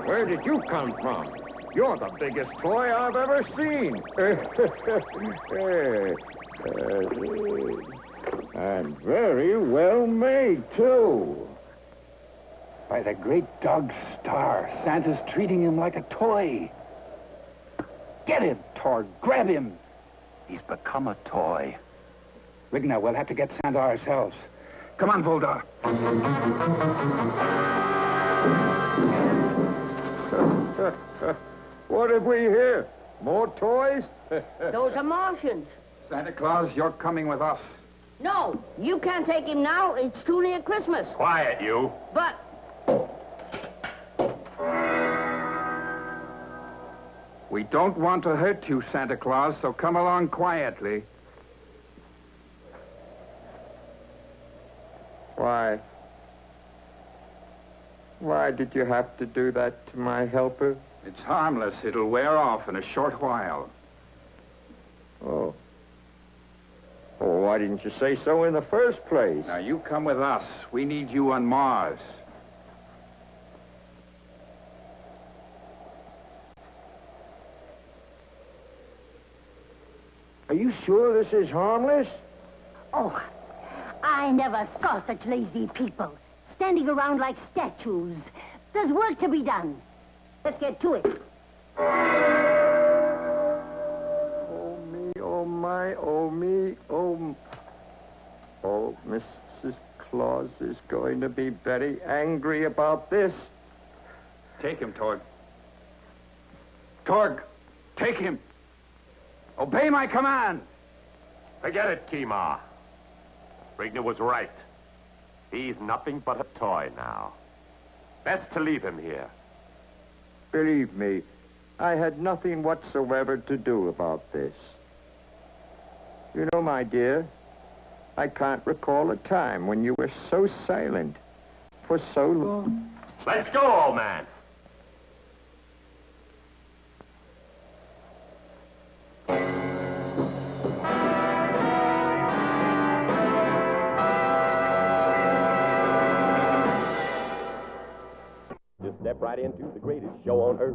Where did you come from? You're the biggest toy I've ever seen. And very well made, too. By the great dog Star, Santa's treating him like a toy. Get him, Torg. Grab him. He's become a toy. Rigna, we'll have to get Santa ourselves. Come on, Voldar. What have we here? More toys? Those are Martians. Santa Claus, you're coming with us. No, you can't take him now. It's too near Christmas. Quiet, you. But We don't want to hurt you, Santa Claus, so come along quietly. Why did you have to do that to my helper? It's harmless. It'll wear off in a short while. Oh. Oh, why didn't you say so in the first place? Now, you come with us. We need you on Mars. Are you sure this is harmless? Oh, I never saw such lazy people. Standing around like statues. There's work to be done. Let's get to it. Oh, me, oh, my, oh, me, oh... Oh, Mrs. Claus is going to be very angry about this. Take him, Torg. Torg, take him. Obey my command. Forget it, Kima. Rigna was right. He's nothing but a toy now. Best to leave him here. Believe me, I had nothing whatsoever to do about this. You know, my dear, I can't recall a time when you were so silent for so long. Let's go, old man. Step right into the greatest show on earth.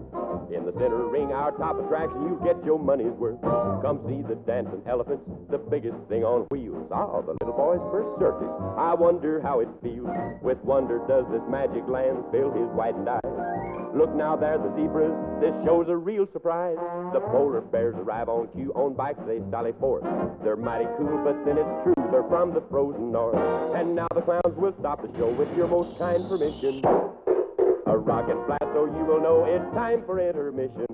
In the center ring, our top attraction, you get your money's worth. Come see the dancing elephants, the biggest thing on wheels. Ah, the little boy's first circus. I wonder how it feels. With wonder does this magic land fill his whitened eyes. Look now, there the zebras. This show's a real surprise. The polar bears arrive on cue. On bikes they sally forth. They're mighty cool, but then it's true. They're from the frozen north. And now the clowns will stop the show with your most kind permission. A rocket blast so you will know it's time for intermission.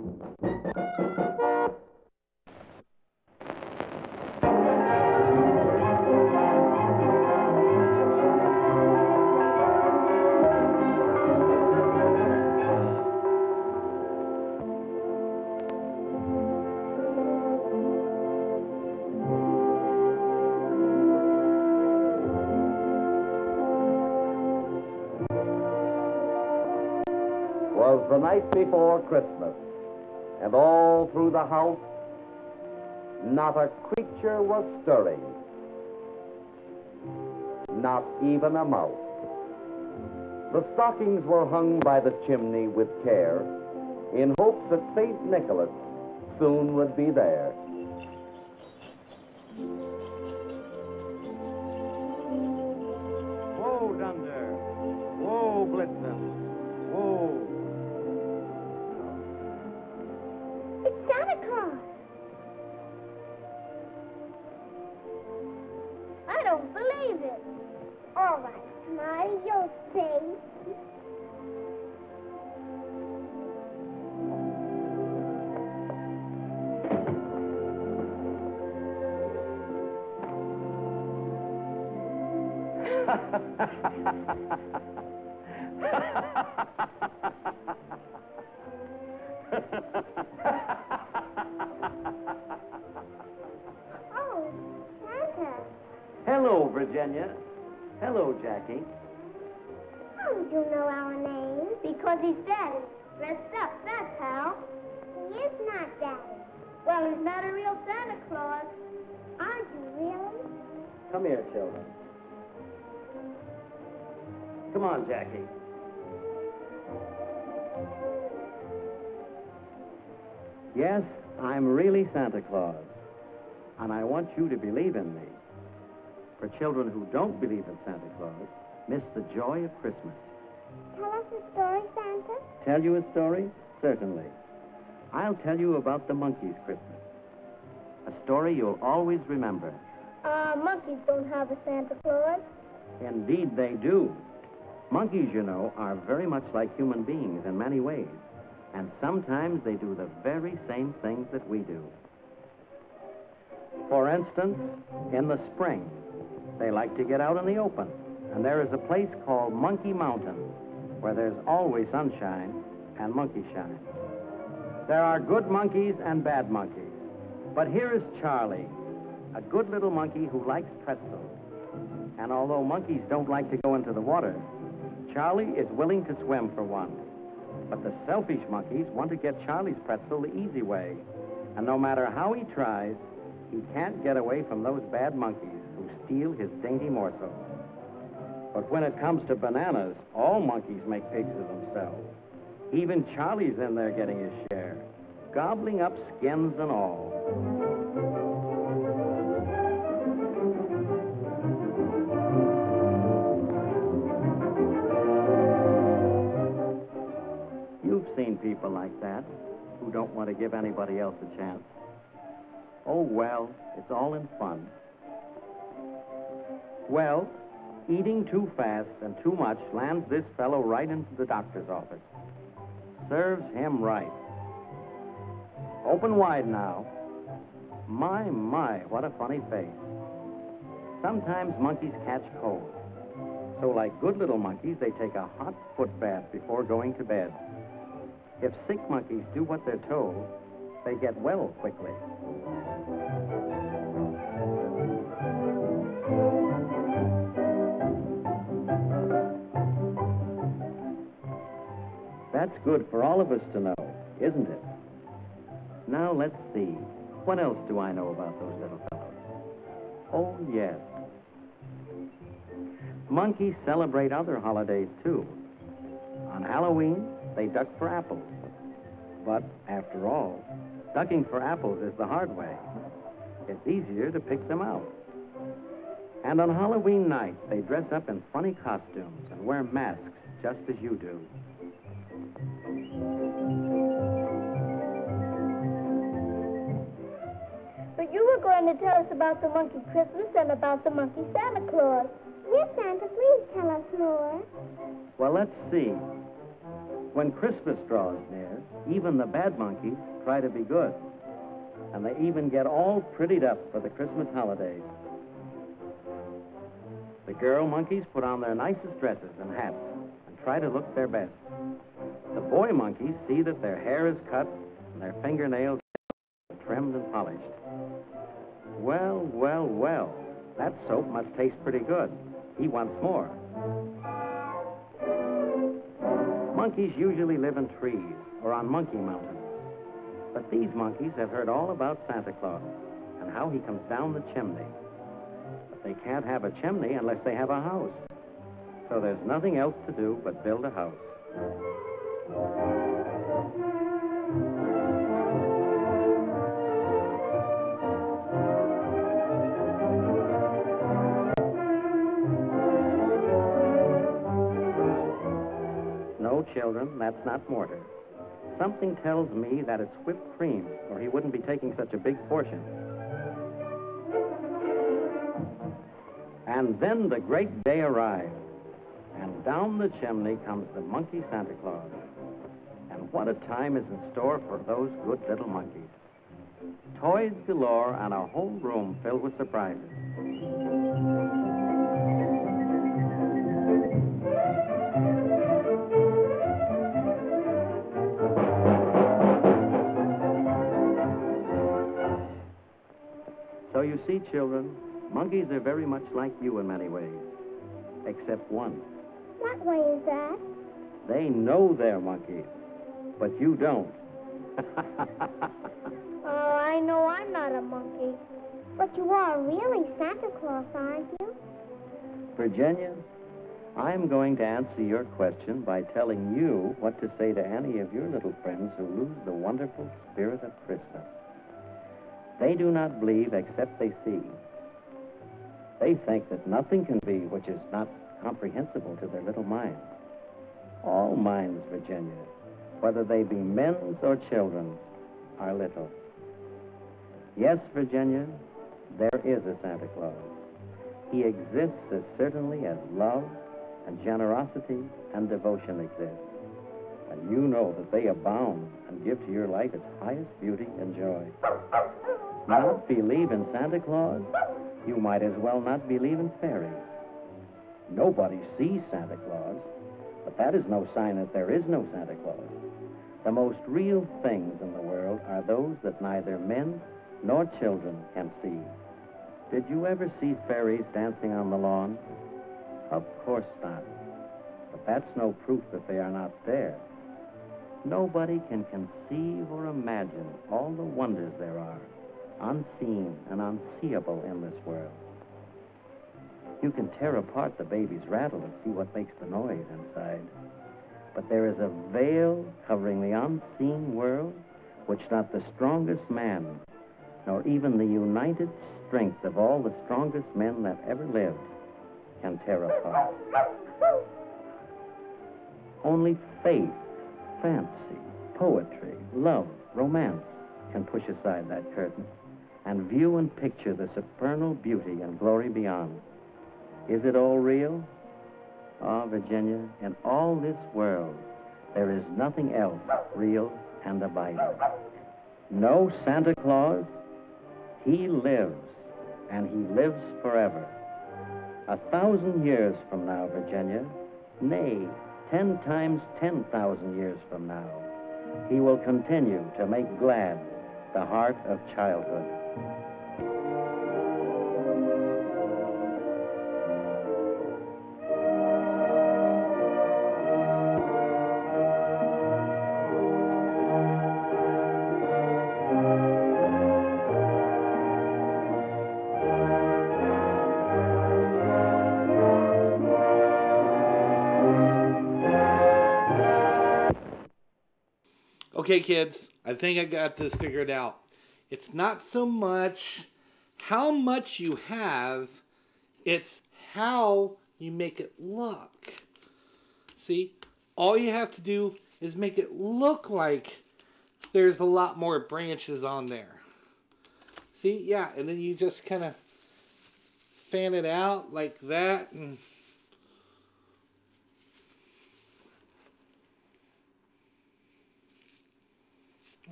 Was the night before Christmas, and all through the house, not a creature was stirring, not even a mouse. The stockings were hung by the chimney with care, in hopes that St. Nicholas soon would be there. Whoa, Dunder. Whoa, Blitzen. Whoa. It's Santa Claus. I don't believe it. All right, Smarty, you'll see. Oh, Santa. Hello, Virginia. Hello, Jackie. How did you know our names? Because he's Daddy. Dressed up, that's how. He is not Daddy. Well, he's not a real Santa Claus. Aren't you really? Come here, children. Come on, Jackie. Yes, I'm really Santa Claus. And I want you to believe in me. For children who don't believe in Santa Claus, miss the joy of Christmas. Tell us a story, Santa. Tell you a story? Certainly. I'll tell you about the Monkeys' Christmas. A story you'll always remember. Monkeys don't have a Santa Claus. Indeed, they do. Monkeys, you know, are very much like human beings in many ways. And sometimes they do the very same things that we do. For instance, in the spring, they like to get out in the open. And there is a place called Monkey Mountain, where there's always sunshine and monkey shine. There are good monkeys and bad monkeys. But here is Charlie, a good little monkey who likes pretzels. And although monkeys don't like to go into the water, Charlie is willing to swim for one. But the selfish monkeys want to get Charlie's pretzel the easy way. And no matter how he tries, he can't get away from those bad monkeys who steal his dainty morsel. But when it comes to bananas, all monkeys make pigs of themselves. Even Charlie's in there getting his share, gobbling up skins and all. You've seen people like that, who don't want to give anybody else a chance. Oh, well, it's all in fun. Well, eating too fast and too much lands this fellow right into the doctor's office. Serves him right. Open wide now. My, what a funny face. Sometimes monkeys catch cold. So like good little monkeys, they take a hot foot bath before going to bed. If sick monkeys do what they're told, they get well quickly. That's good for all of us to know, isn't it? Now let's see. What else do I know about those little fellows? Oh, yes. Monkeys celebrate other holidays, too. On Halloween, they duck for apples. But, after all, ducking for apples is the hard way. It's easier to pick them out. And on Halloween night, they dress up in funny costumes and wear masks just as you do. But you were going to tell us about the Monkey Christmas and about the Monkey Santa Claus. Yes, Santa, please tell us more. Well, let's see. When Christmas draws near, even the bad monkeys try to be good. And they even get all prettied up for the Christmas holidays. The girl monkeys put on their nicest dresses and hats and try to look their best. The boy monkeys see that their hair is cut and their fingernails are trimmed and polished. Well, that soap must taste pretty good. He wants more. Monkeys usually live in trees or on Monkey Mountain. But these monkeys have heard all about Santa Claus and how he comes down the chimney. But they can't have a chimney unless they have a house. So there's nothing else to do but build a house. No, children, that's not mortar. Something tells me that it's whipped cream, or he wouldn't be taking such a big portion. And then the great day arrives, and down the chimney comes the Monkey Santa Claus. And what a time is in store for those good little monkeys. Toys galore and a whole room filled with surprises. So you see, children, monkeys are very much like you in many ways, except one. What way is that? They know they're monkeys, but you don't. Oh, I know I'm not a monkey. But you are really Santa Claus, aren't you? Virginia, I'm going to answer your question by telling you what to say to any of your little friends who lose the wonderful spirit of Christmas. They do not believe except they see. They think that nothing can be which is not comprehensible to their little minds. All minds, Virginia, whether they be men's or children's, are little. Yes, Virginia, there is a Santa Claus. He exists as certainly as love and generosity and devotion exist. And you know that they abound and give to your life its highest beauty and joy. Not believe in Santa Claus? You might as well not believe in fairies. Nobody sees Santa Claus, but that is no sign that there is no Santa Claus. The most real things in the world are those that neither men nor children can see. Did you ever see fairies dancing on the lawn? Of course not. But that's no proof that they are not there. Nobody can conceive or imagine all the wonders there are, unseen and unseeable in this world. You can tear apart the baby's rattle and see what makes the noise inside. But there is a veil covering the unseen world which not the strongest man, nor even the united strength of all the strongest men that ever lived, can tear apart. Only faith, fancy, poetry, love, romance can push aside that curtain and view and picture the supernal beauty and glory beyond. Is it all real? Ah, Virginia, in all this world, there is nothing else real and abiding. No Santa Claus. He lives, and he lives forever. 1,000 years from now, Virginia, nay, 10 times 10,000 years from now, he will continue to make glad the heart of childhood. Okay, kids, I think I got this figured out. It's not so much how much you have, it's how you make it look. See, all you have to do is make it look like there's a lot more branches on there. See, yeah, and then you just kind of fan it out like that, and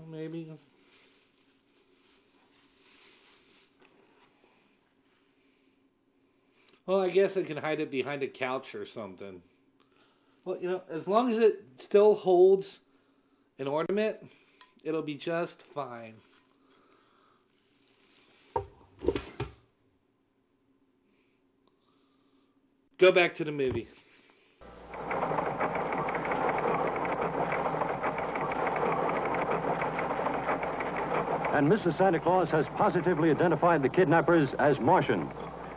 maybe. Well, I guess I can hide it behind a couch or something. Well, you know, as long as it still holds an ornament, it'll be just fine. Go back to the movie. And Mrs. Santa Claus has positively identified the kidnappers as Martians.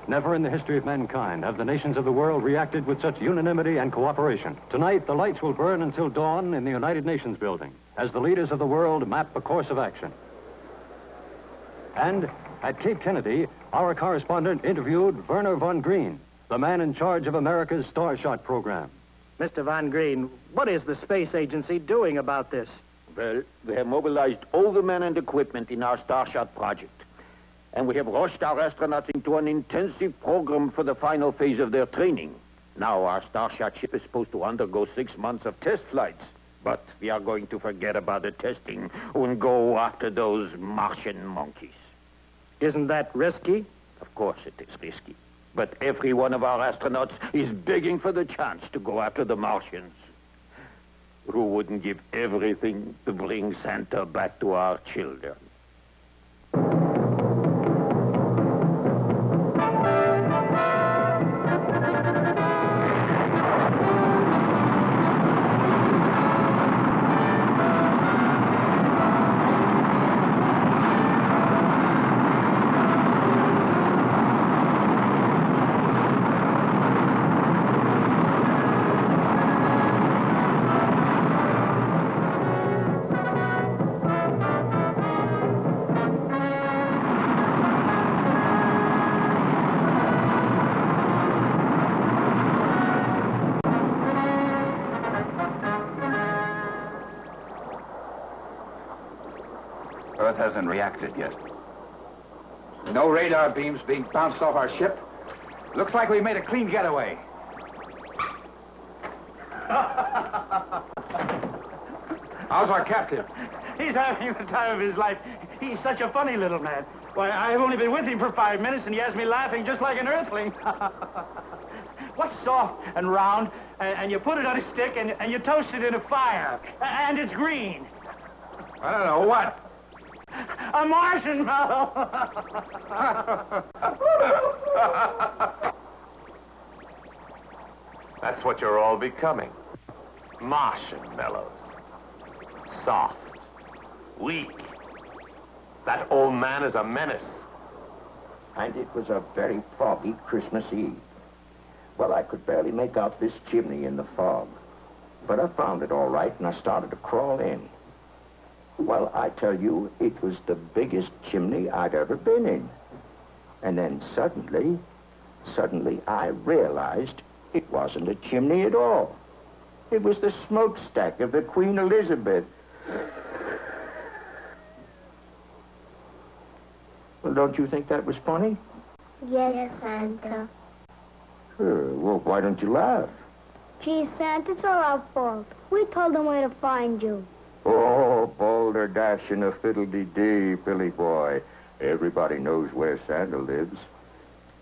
Never in the history of mankind have the nations of the world reacted with such unanimity and cooperation. Tonight, the lights will burn until dawn in the United Nations building as the leaders of the world map a course of action. And at Cape Kennedy, our correspondent interviewed Werner von Green, the man in charge of America's Starshot program. Mr. Von Green, what is the space agency doing about this? Well, we have mobilized all the men and equipment in our Starshot project. And we have rushed our astronauts into an intensive program for the final phase of their training. Now our Starshot ship is supposed to undergo 6 months of test flights. But we are going to forget about the testing and go after those Martian monkeys. Isn't that risky? Of course it is risky. But every one of our astronauts is begging for the chance to go after the Martians. Who wouldn't give everything to bring Santa back to our children? hasn't reacted yet. No radar beams being bounced off our ship. Looks like we made a clean getaway. How's our captain? He's having the time of his life. He's such a funny little man. Why, I've only been with him for 5 minutes, and he has me laughing just like an earthling. What's soft and round, and you put it on a stick, and you toast it in a fire, and it's green? I don't know, what? A marshmallow! That's what you're all becoming. Marshmallows. Soft. Weak. That old man is a menace. And it was a very foggy Christmas Eve. Well, I could barely make out this chimney in the fog. But I found it all right, and I started to crawl in. Well, I tell you, it was the biggest chimney I'd ever been in. And then suddenly I realized it wasn't a chimney at all. It was the smokestack of the Queen Elizabeth. Well, don't you think that was funny? Yes, Santa. Well, why don't you laugh? Gee, Santa, it's all our fault. We told them where to find you. Oh, boulder dashing a fiddle-dee-dee, Billy boy. Everybody knows where Santa lives.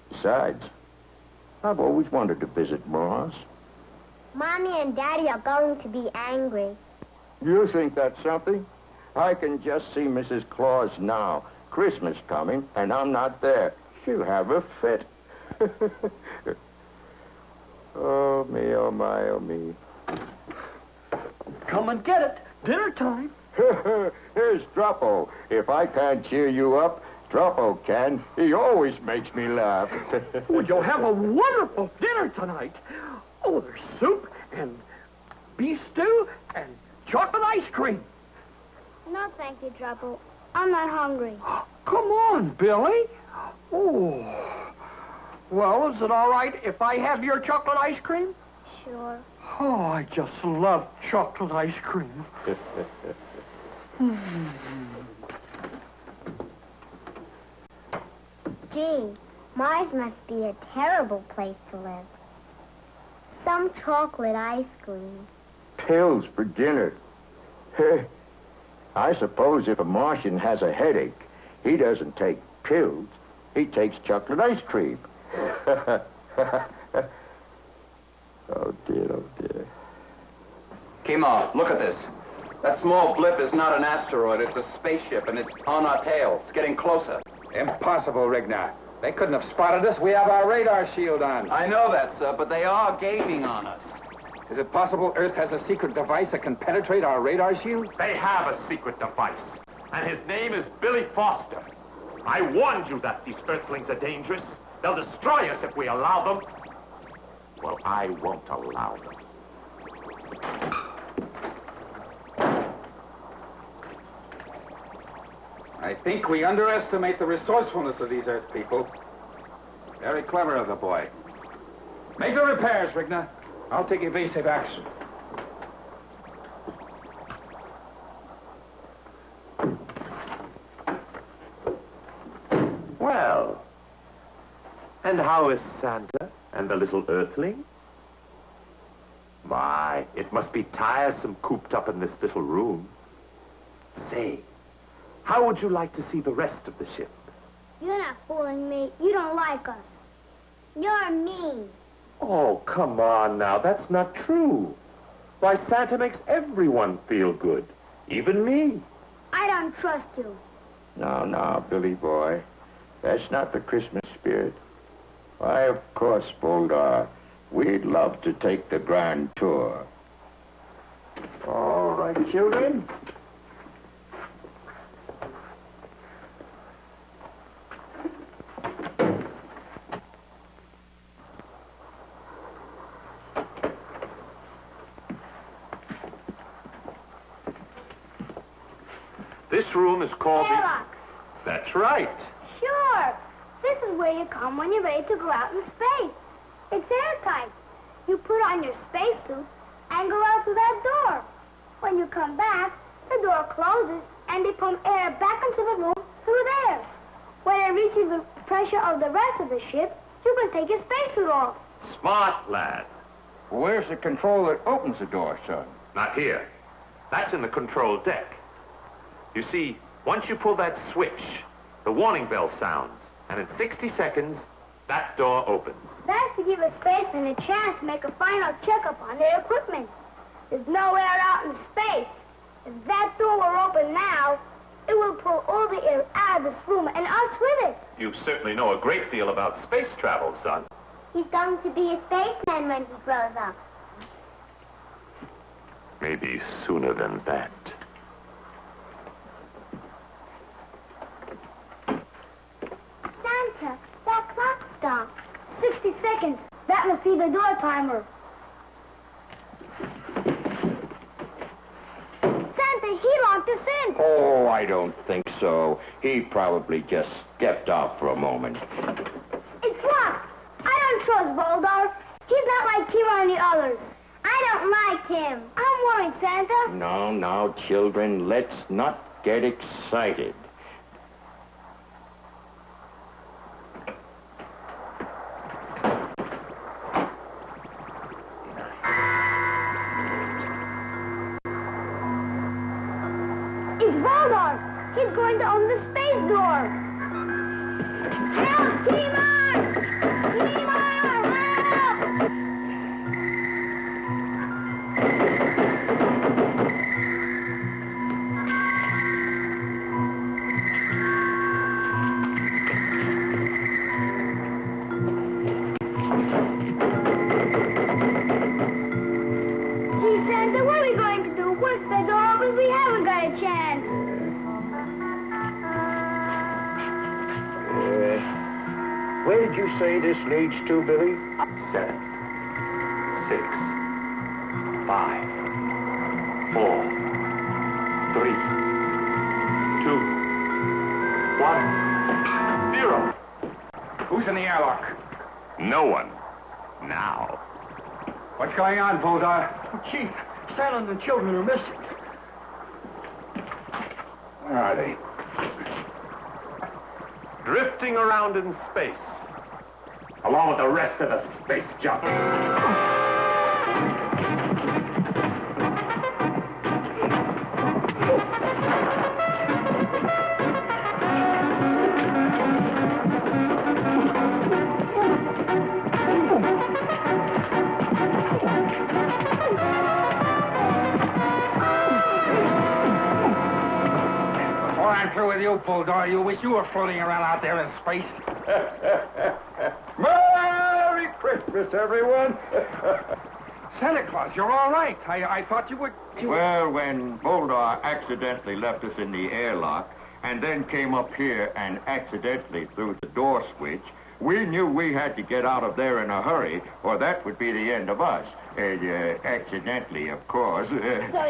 Besides, I've always wanted to visit Mars. Mommy and Daddy are going to be angry. You think that's something? I can just see Mrs. Claus now. Christmas coming, and I'm not there. She'll have a fit. Oh, me, oh, my, oh, me. Come and get it. Dinner time. Here's Droppo. If I can't cheer you up, Droppo can. He always makes me laugh. Well, you'll have a wonderful dinner tonight. Oh, there's soup and beef stew and chocolate ice cream. No, thank you, Droppo. I'm not hungry. Come on, Billy. Oh. Well, is it all right if I have your chocolate ice cream? Sure. Oh, I just love chocolate ice cream. Gee, Mars must be a terrible place to live. Some chocolate ice cream. Pills for dinner. I suppose if a Martian has a headache, he doesn't take pills. He takes chocolate ice cream. Oh, dear, oh, dear. Kima, look at this. That small blip is not an asteroid. It's a spaceship, and it's on our tail. It's getting closer. Impossible, Rigna. They couldn't have spotted us. We have our radar shield on. I know that, sir, but they are gaining on us. Is it possible Earth has a secret device that can penetrate our radar shield? They have a secret device, and his name is Billy Foster. I warned you that these Earthlings are dangerous. They'll destroy us if we allow them. Well, I won't allow them. I think we underestimate the resourcefulness of these Earth people. Very clever of the boy. Make the repairs, Rigna. I'll take evasive action. Well, and how is Santa and the little Earthling? My, it must be tiresome cooped up in this little room. Say, how would you like to see the rest of the ship? You're not fooling me. You don't like us. You're mean. Oh, come on now. That's not true. Why, Santa makes everyone feel good. Even me. I don't trust you. No, Billy boy. That's not the Christmas spirit. Why, of course, Boldar. We'd love to take the grand tour. All right, children. This room is called Airlock. That's right. Sure. This is where you come when you're ready to go out in space. It's airtight. You put on your spacesuit and go out through that door. When you come back, the door closes and they pump air back into the room through there. When it reaches the pressure of the rest of the ship, you can take your spacesuit off. Smart lad. Where's the control that opens the door, son? Not here. That's in the control deck. You see, once you pull that switch, the warning bell sounds, and in 60 seconds, that door opens. That's to give a spaceman a chance to make a final checkup on their equipment. There's no air out in space. If that door were open now, it will pull all the air out of this room and us with it. You certainly know a great deal about space travel, son. He's going to be a spaceman when he grows up. Maybe sooner than that. Santa, that clock stopped. 60 seconds. That must be the door timer. Santa, he locked us in. Oh, I don't think so. He probably just stepped out for a moment. It's locked. I don't trust Voldar. He's not like Kira and the others. I don't like him. I'm worried, Santa. Now, children, let's not get excited. It's Voldar. He's going to open the space door. Help, Timon! Timon, help! Gee, Santa, what are we going to do? Once the door opens, we haven't got a chance. Where did you say this leads to, Billy? 7, 6, 5, 4, 3, 2, 1, 0. Who's in the airlock? No one. Now. What's going on, Voldar? Chief, Santa and the children are missing. Where are they? Drifting around in space, along with the rest of the space junk. Before I'm through with you, Voldar, you wish you were floating around out there in space. Merry Christmas, everyone. Santa Claus, you're all right. I thought you would... Well, when Voldar accidentally left us in the airlock and then came up here and accidentally threw the door switch, we knew we had to get out of there in a hurry, or that would be the end of us. Accidentally, of course. So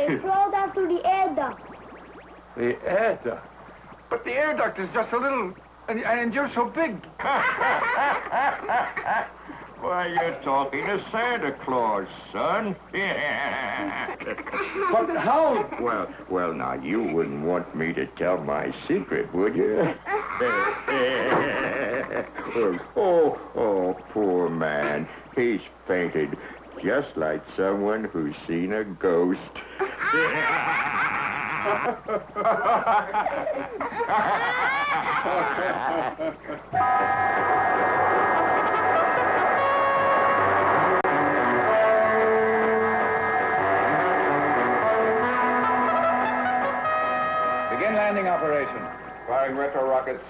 he crawled out through the air duct. The air duct? But the air duct is just a little... And you're so big. Why, you're talking to Santa Claus, son. But how? Well, now, you wouldn't want me to tell my secret, would you? Oh, poor man. He's fainted, just like someone who's seen a ghost. Begin landing operation. Firing retro rockets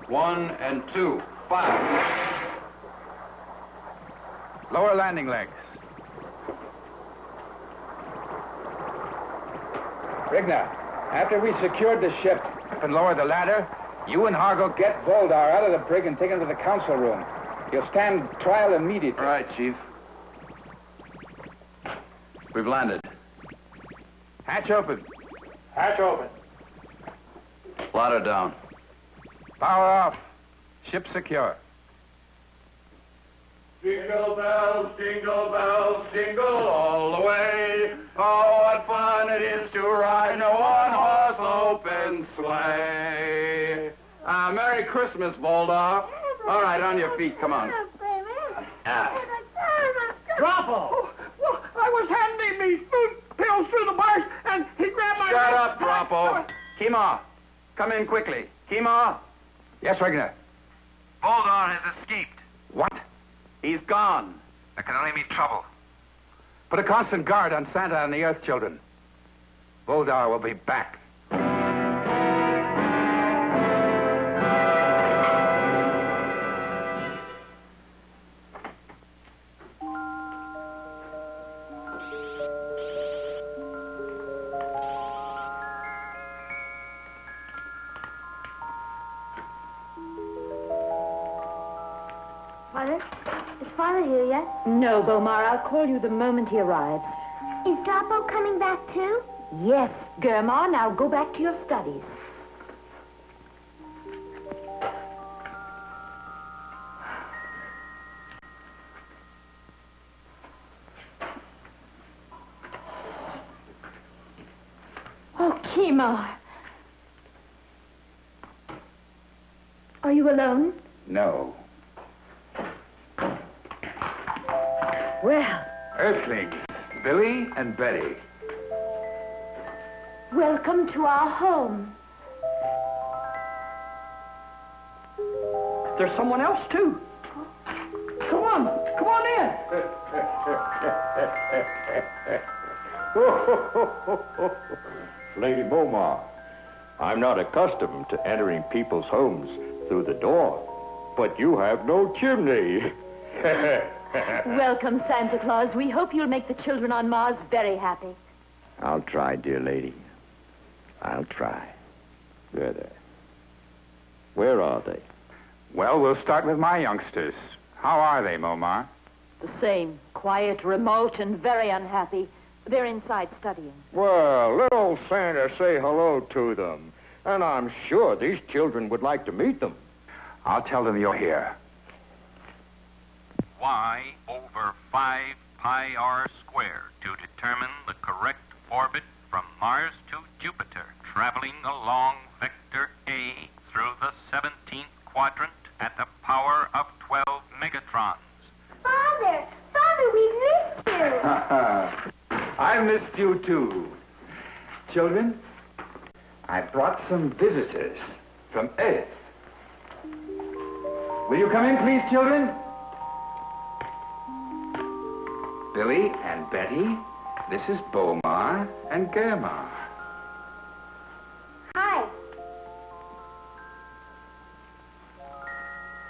1 and 2. Fire. Lower landing legs. Rigna, after we secured the ship and lowered the ladder, you and Hargo get Voldar out of the brig and take him to the council room. You'll stand trial immediately. All right, Chief. We've landed. Hatch open. Hatch open. Ladder down. Power off. Ship secure. Jingle bells, jingle all the way. Oh, what fun it is to ride in a one-horse open Christmas, Voldar. All right, on your feet. Come on. Droppo! Well, I was handing me food pills through the bars, and he grabbed my... Shut up, Droppo. Kima, come in quickly. Kima? Yes, Regner. Voldar has escaped. What? He's gone. That can only mean trouble. Put a constant guard on Santa and the Earth children. Voldar will be back. Father? Is Father here yet? No, Bomar. I'll call you the moment he arrives. Is Droppo coming back too? Yes, Germa. Now go back to your studies. Oh, Kima. Are you alone? No. Well, Earthlings, Billy and Betty. welcome to our home. There's someone else, too. Come on in. Lady Bomar, I'm not accustomed to entering people's homes through the door, but you have no chimney. Welcome, Santa Claus. We hope you'll make the children on Mars very happy. I'll try, dear lady. I'll try. There. Where are they? Well, we'll start with my youngsters. How are they, Momar? The same. Quiet, remote, and very unhappy. They're inside studying. Well, let old Santa say hello to them. And I'm sure these children would like to meet them. I'll tell them you're here. Y over 5 pi r squared to determine the correct orbit from Mars to Jupiter, traveling along vector A through the 17th quadrant at the power of 12 megatrons. Father, we missed you. I missed you too. Children, I brought some visitors from Earth. Will you come in, please, children? Billy and Betty, this is Bomar and Germa. Hi.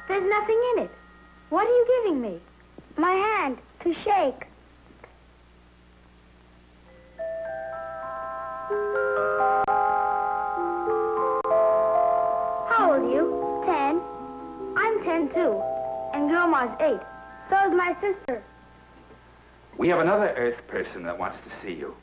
There's nothing in it. What are you giving me? My hand to shake. How old are you? 10. I'm 10 too. And Grandma's 8. So is my sister. We have another Earth person that wants to see you.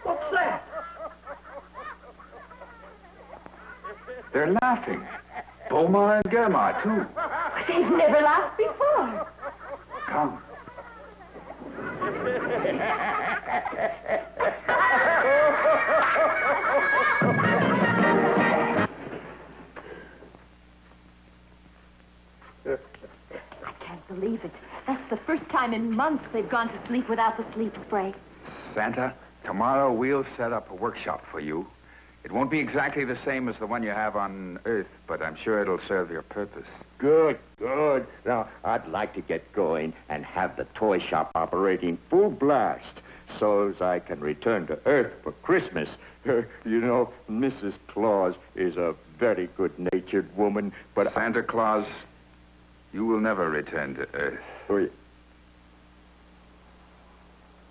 What's that? They're laughing. Bomar and Germa, too. They've never laughed before. Come. I can't believe it. That's the first time in months they've gone to sleep without the sleep spray. Santa, tomorrow we'll set up a workshop for you. It won't be exactly the same as the one you have on Earth, but I'm sure it'll serve your purpose. Good. Now, I'd like to get going and have the toy shop operating full blast so as I can return to Earth for Christmas. You know, Mrs. Claus is a very good-natured woman, but... Santa Claus, you will never return to Earth.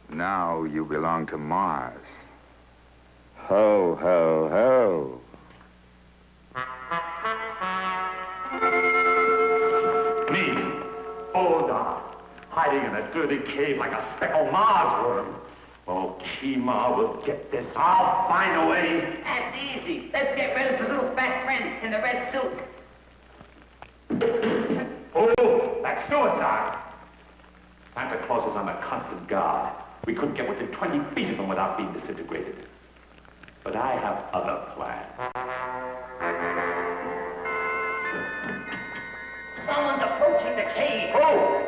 Now you belong to Mars. Ho, ho, ho. Me, bulldog, hiding in a dirty cave like a speckled Mars worm. Oh, Kima will get this. I'll find a way. That's easy. Let's get rid of the little fat friend in the red suit. Oh, that's suicide. Santa Claus is on a constant guard. We couldn't get within 20 feet of him without being disintegrated. But I have other plans. Someone's approaching the cave. Oh!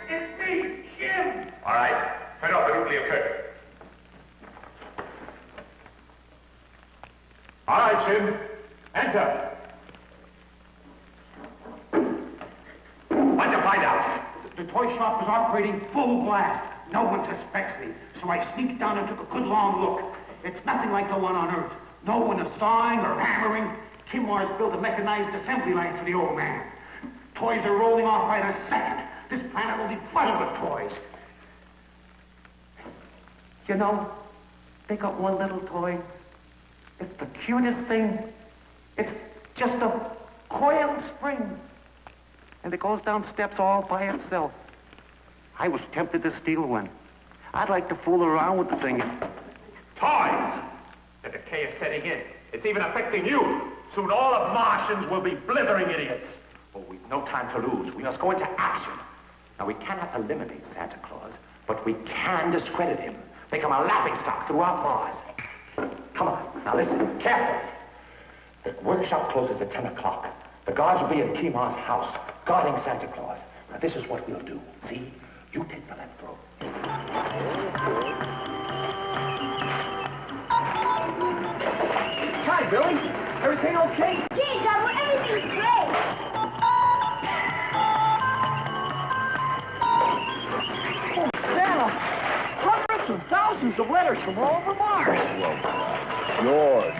It's me, Jim. All right, turn off the nuclear curtain. All right, Jim. Enter. What'd you find out? The toy shop is operating full blast. No one suspects me, so I sneaked down and took a good long look. It's nothing like the one on Earth. No one is sawing or hammering. Kimwar's built a mechanized assembly line for the old man. Toys are rolling off by the second. This planet will be flooded with toys. You know, they got one little toy. It's the cutest thing. It's just a coil spring. And it goes down steps all by itself. I was tempted to steal one. I'd like to fool around with the thing. Toys! The decay is setting in. It's even affecting you. Soon all of Martians will be blithering idiots. Oh, we've no time to lose. We must go into action. Now, we cannot eliminate Santa Claus, but we can discredit him. Make him a laughingstock throughout Mars. Come on. Now, listen. Careful. The workshop closes at 10 o'clock. The guards will be in Kimar's house, guarding Santa Claus. Now, this is what we'll do. See? You take the left road. Hi, Billy. Everything okay? Gee, Double, everything's great. Oh, Santa, hundreds of thousands of letters from all over Mars. George.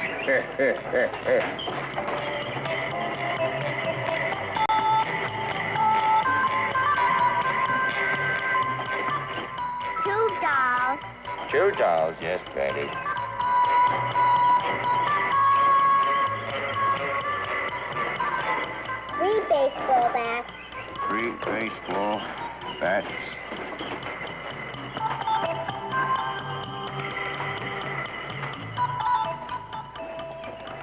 Two dolls. 2 dolls, yes, Betty. 3 baseball bats. 3 baseball bats.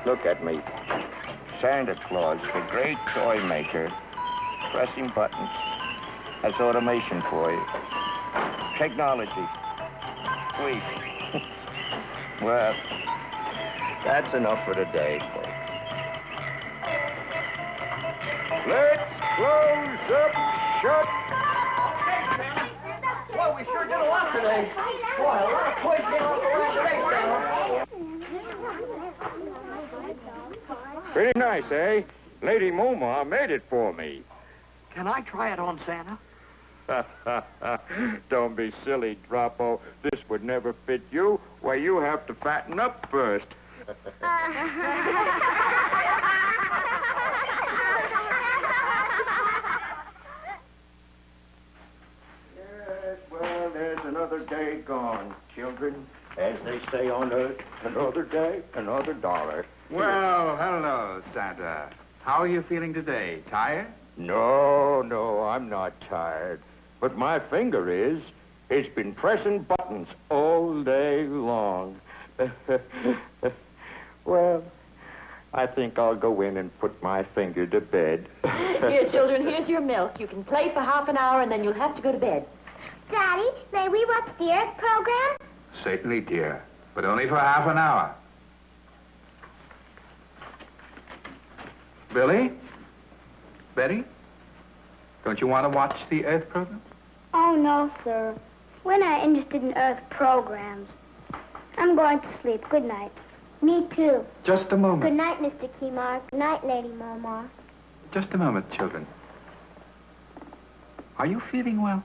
Look at me. Santa Claus, the great toy maker, pressing buttons. That's automation for you. Technology. Sweet. Well, that's enough for today, folks. Let's close up shut. Okay, Santa. Well, we sure did a lot today. Boy, a lot of toys came off the line today, Santa. Pretty nice, eh? Lady Momar made it for me. Can I try it on Santa? Don't be silly, Droppo. This would never fit you. Why, you have to fatten up first. Yes, well, there's another day gone, children. As they say on Earth, another day, another dollar. Well, hello, Santa. How are you feeling today? Tired? No, I'm not tired. But my finger is. It's been pressing buttons all day long. Well, I think I'll go in and put my finger to bed. Here, children, here's your milk. You can play for half an hour, and then you'll have to go to bed. Daddy, may we watch the Earth program? Certainly, dear. But only for half an hour. Billy? Betty? Don't you want to watch the Earth program? Oh, no, sir. We're not interested in Earth programs. I'm going to sleep. Good night. Me too. Just a moment. Good night, Mr. Kimar. Good night, Lady Momar. Just a moment, children. Are you feeling well?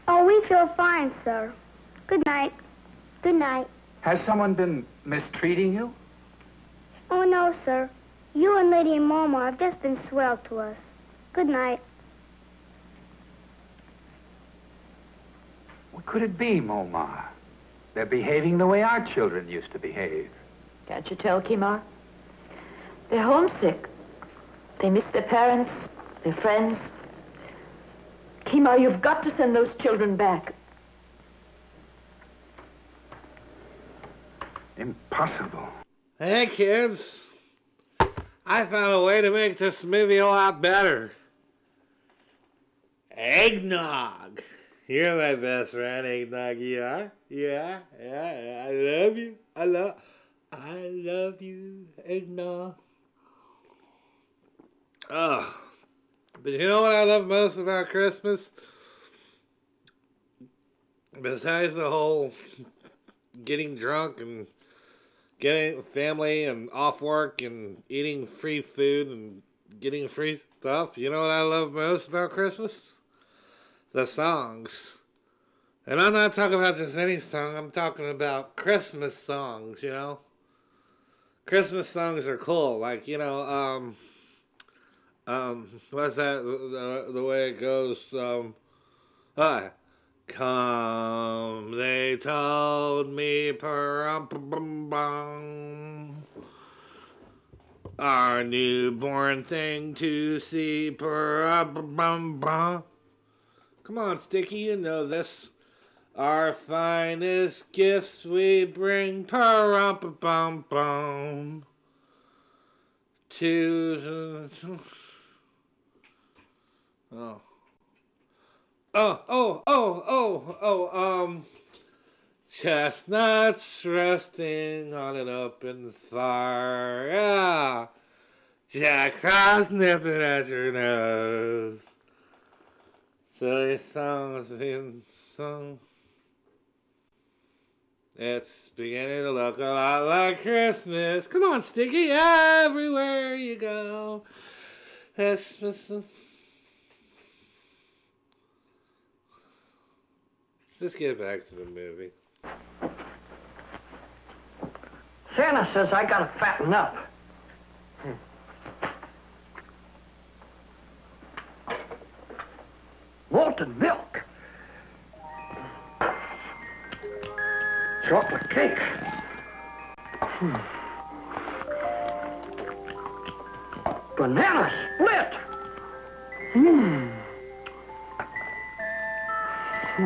Oh, we feel fine, sir. Good night. Good night. Has someone been mistreating you? Oh, no, sir. You and Lady Momar have just been swell to us. Good night. What could it be, Momar? They're behaving the way our children used to behave. Can't you tell, Kimar? They're homesick. They miss their parents, their friends. Kimar, you've got to send those children back. Impossible. Hey, kids. I found a way to make this movie a lot better. Eggnog. You're my best friend, Eggnog. You are? Yeah. I love you. I love you, Eggnog. Oh. But you know what I love most about Christmas? Besides the whole getting drunk and getting family and off work and eating free food and getting free stuff, you know what I love most about Christmas? The songs. And I'm not talking about just any song, I'm talking about Christmas songs, you know? Christmas songs are cool, like, you know, what's that, the way it goes, come, they told me, per-um-bum-bum, our newborn thing to see, per-um-bum-bum. Come on, Sticky, you know this. Our finest gifts we bring, per-um-bum-bum, to... chestnuts resting on an open fire. Yeah. Jack Frost nipping at your nose. Silly songs being sung. It's beginning to look a lot like Christmas. Come on, Sticky, everywhere you go. Christmas. Let's get back to the movie. Santa says I gotta fatten up. Malted milk. Chocolate cake. Banana split.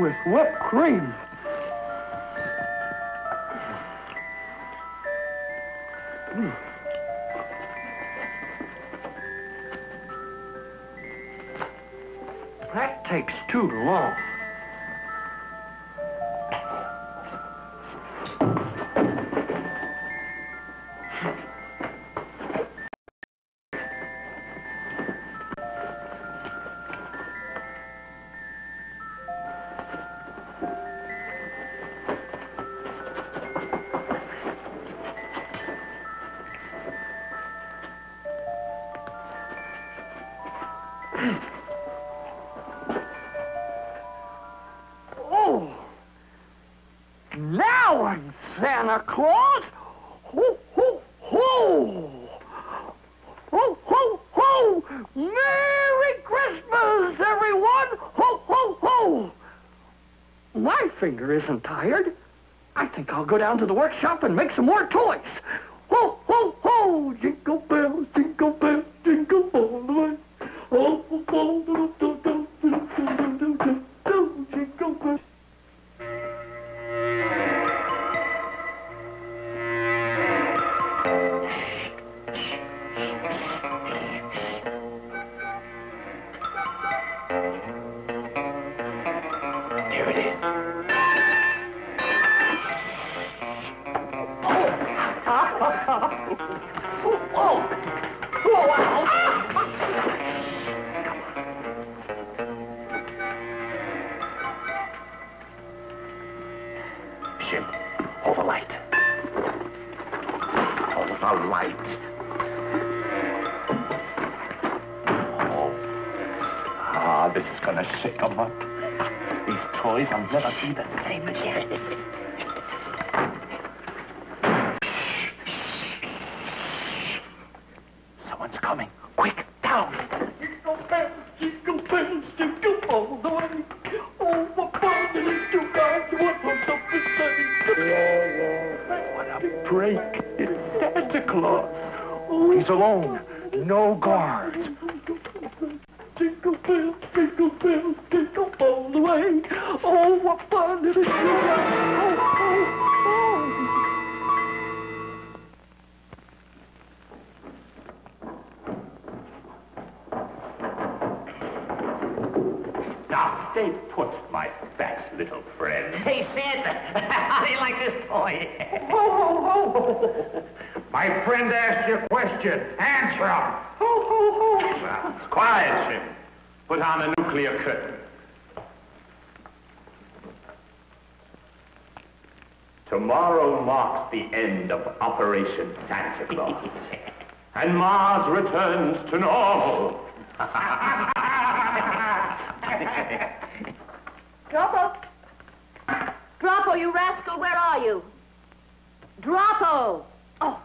With whipped cream. That takes too long. Oh, now I'm Santa Claus. Ho, ho, ho. Ho, ho, ho. Merry Christmas, everyone. Ho, ho, ho. My finger isn't tired. I think I'll go down to the workshop and make some more toys. Ho, ho, ho. Jingle bells, jingle all the way. Ho, ho, ho, do, do, do, do, do, do, do, do, jingle bells. Here it is. Jim, hold the light. Hold the light. Oh. Ah, this is gonna shake 'em up. These toys will never be the same again. Someone's coming. Quick, down. Jingle bells, jingle all the way. Oh, what fun it is to go alone. No guards. Jingle bells, jingle all the way. Oh, what fun it is! Now stay put, my fat little friend. Hey, Santa, how do you like this toy? Ho, ho, ho! My friend asked you a question. Answer him. Ho, ho, ho! Quiet, Jim. Put on the nuclear curtain. Tomorrow marks the end of Operation Santa Claus. And Mars returns to normal. Droppo! Droppo, you rascal, where are you? Droppo! Oh.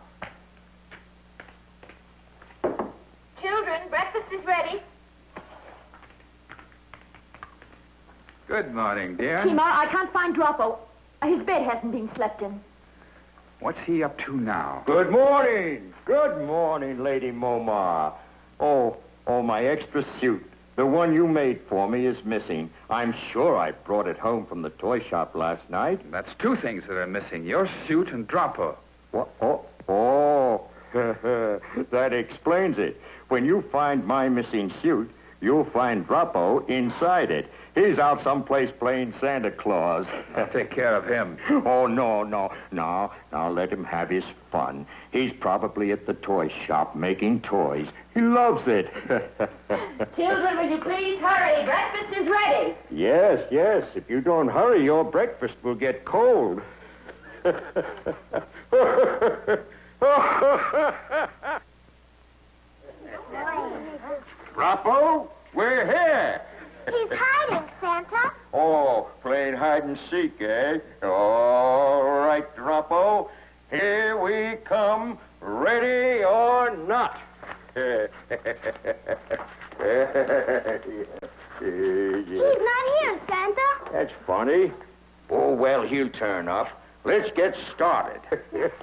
Children, breakfast is ready. Good morning, dear. Timar, I can't find Droppo. His bed hasn't been slept in. What's he up to now? Good morning. Good morning, Lady Momar. Oh, my extra suit. The one you made for me is missing. I'm sure I brought it home from the toy shop last night. That's two things that are missing, your suit and Droppo. What? Oh, that explains it. When you find my missing suit, you'll find Droppo inside it. He's out someplace playing Santa Claus. I'll take care of him. Oh, no. Now let him have his fun. He's probably at the toy shop making toys. He loves it. Children, will you please hurry? Breakfast is ready. Yes. If you don't hurry, your breakfast will get cold. Droppo, we're here. He's hiding, Santa. Oh, playing hide and seek, eh? All right, Droppo. Here we come, ready or not. He's not here, Santa. That's funny. Oh, well, he'll turn up. Let's get started. Hey,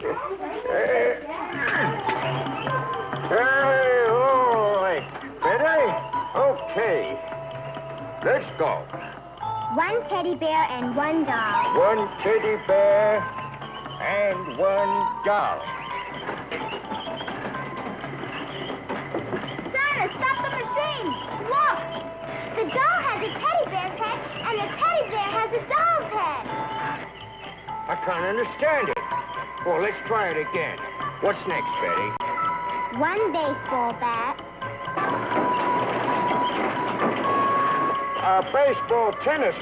all right. Ready? Okay. Let's go. One teddy bear and one doll. One teddy bear and one doll. Santa, stop the machine. Look. The doll has a teddy bear's head and the teddy bear has a doll's head. I can't understand it. Well, let's try it again. What's next, Betty? One baseball bat. Baseball, tennis.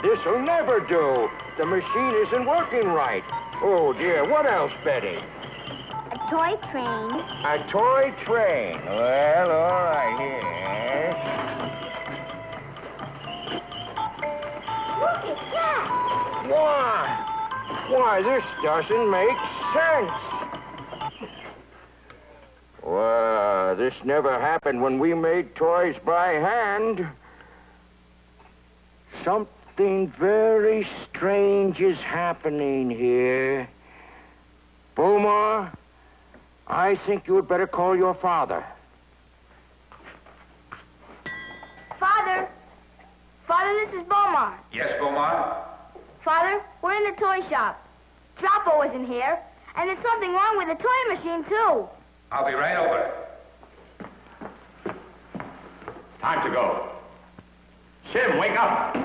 This'll never do. The machine isn't working right. Oh, dear. What else, Betty? A toy train. A toy train. Well, all right, here. Look at that. Why, this doesn't make sense. Well, this never happened when we made toys by hand. Something very strange is happening here. Bomar, I think you had better call your father. Father, this is Bomar. Yes, Bomar? Father, we're in the toy shop. Droppo isn't here, and there's something wrong with the toy machine, too. I'll be right over. It's time to go. Jim, wake up.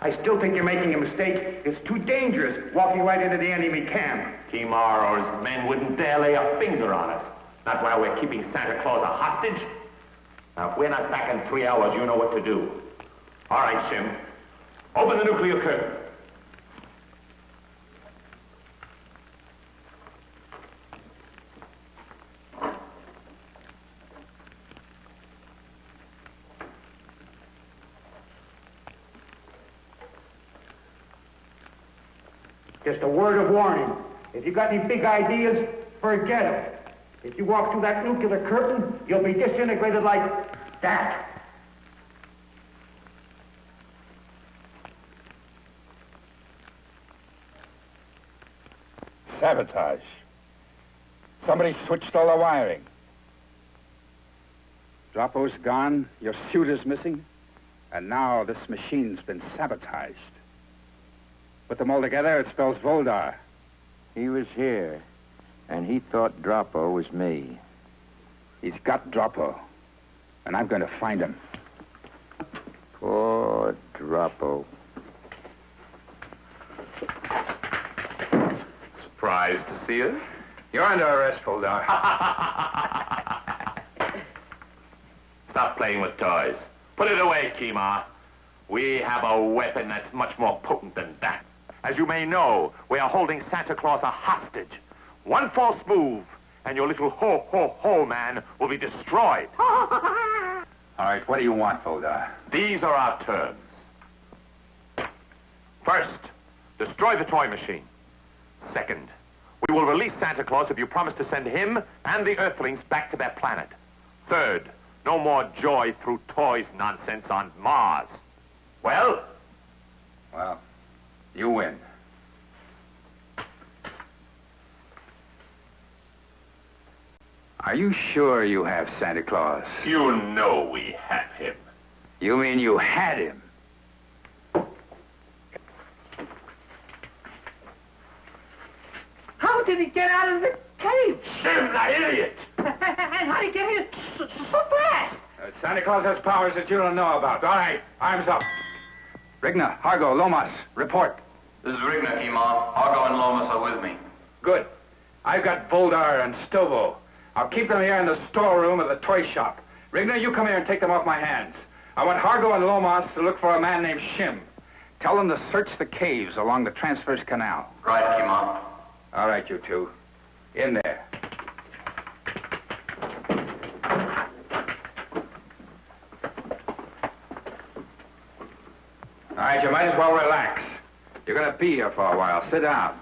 I still think you're making a mistake. It's too dangerous walking right into the enemy camp. Timar or his men wouldn't dare lay a finger on us. Not while we're keeping Santa Claus a hostage. Now, if we're not back in 3 hours, you know what to do. All right, Jim. Open the nuclear curtain. Just a word of warning. If you got any big ideas, forget them. If you walk through that nuclear curtain, you'll be disintegrated like that. Sabotage. Somebody switched all the wiring. Droppo's gone, your suit is missing, and now this machine's been sabotaged. Put them all together, it spells Voldar. He was here, and he thought Droppo was me. He's got Droppo, and I'm going to find him. Poor Droppo. Surprised to see us? You're under arrest, Voldar. Stop playing with toys. Put it away, Kima. We have a weapon that's much more potent than that. As you may know, we are holding Santa Claus a hostage. One false move, and your little ho-ho-ho man will be destroyed. All right, what do you want, Voldar? These are our terms. First, destroy the toy machine. Second, we will release Santa Claus if you promise to send him and the Earthlings back to their planet. Third, no more joy through toys nonsense on Mars. Well? Well, you win. Are you sure you have Santa Claus? You know we have him. You mean you had him? How did he get out of the cave? Shim, the idiot! And how did he get here so fast? Santa Claus has powers that you don't know about. All right, arms up. Rigna, Hargo, Lomas, report. This is Rigna, Kima. Argo and Lomas are with me. Good. I've got Voldar and Stovo. I'll keep them here in the storeroom of the toy shop. Rigna, you come here and take them off my hands. I want Hargo and Lomas to look for a man named Shim. Tell them to search the caves along the Transverse Canal. Right, Kima. All right, you two. In there. All right, you might as well relax. You're going to be here for a while. Sit down.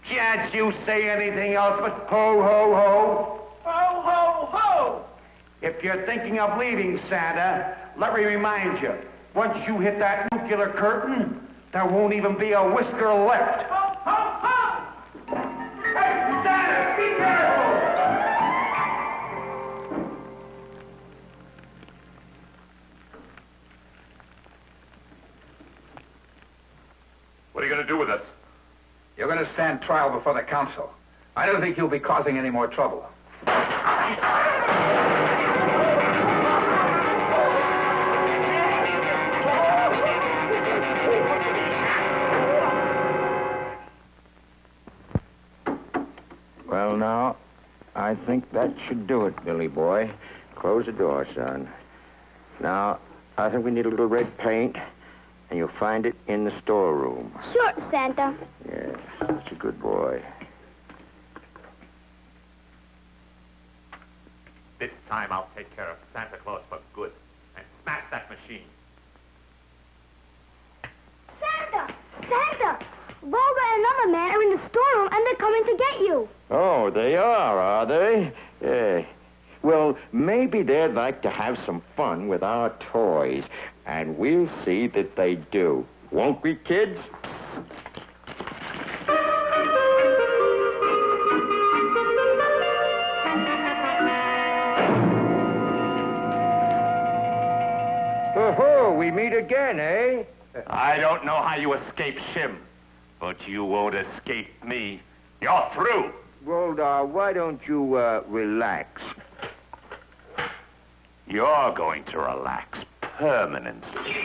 Can't you say anything else but ho, ho, ho? Ho, ho, ho! If you're thinking of leaving, Santa, let me remind you, once you hit that nuclear curtain, there won't even be a whisker left. Ho, ho, ho! Hey, Santa, be careful! What are you going to do with us? You're going to stand trial before the council. I don't think you'll be causing any more trouble. Well, now, I think that should do it, Billy boy. Close the door, son. Now, I think we need a little red paint, and you'll find it in the storeroom. Sure, Santa. Yeah, that's a good boy. This time I'll take care of Santa Claus for good and smash that machine. Santa! Santa! Volga and another man are in the storeroom, and they're coming to get you. Oh, they are they? Yeah. Well, maybe they'd like to have some fun with our toys, and we'll see that they do. Won't we, kids? Oh, we meet again, eh? I don't know how you escape Shim, but you won't escape me. You're through. Well, why don't you, relax? You're going to relax permanently.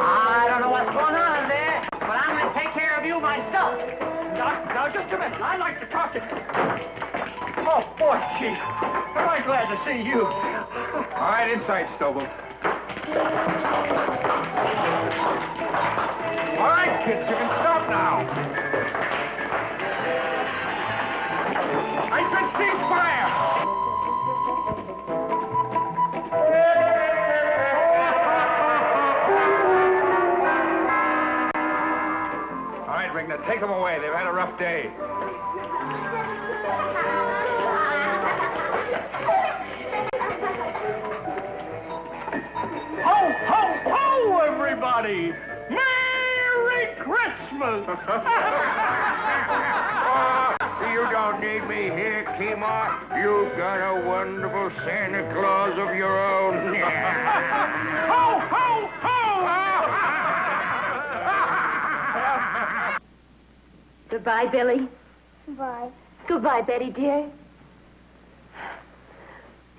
I don't know what's going on in there, but I'm going to take care of you myself. Now, just a minute. I'd like to talk to you. Oh, boy, Chief. Am I glad to see you. All right, inside, Stovall. All right, kids, you can stop now. I said ceasefire! All right, Rigner, take them away. They've had a rough day. Ho, ho, ho, everybody! Merry Christmas! You don't need me here, Kima. You've got a wonderful Santa Claus of your own. Ho, ho, ho! Goodbye, Billy. Bye. Goodbye, Betty, dear.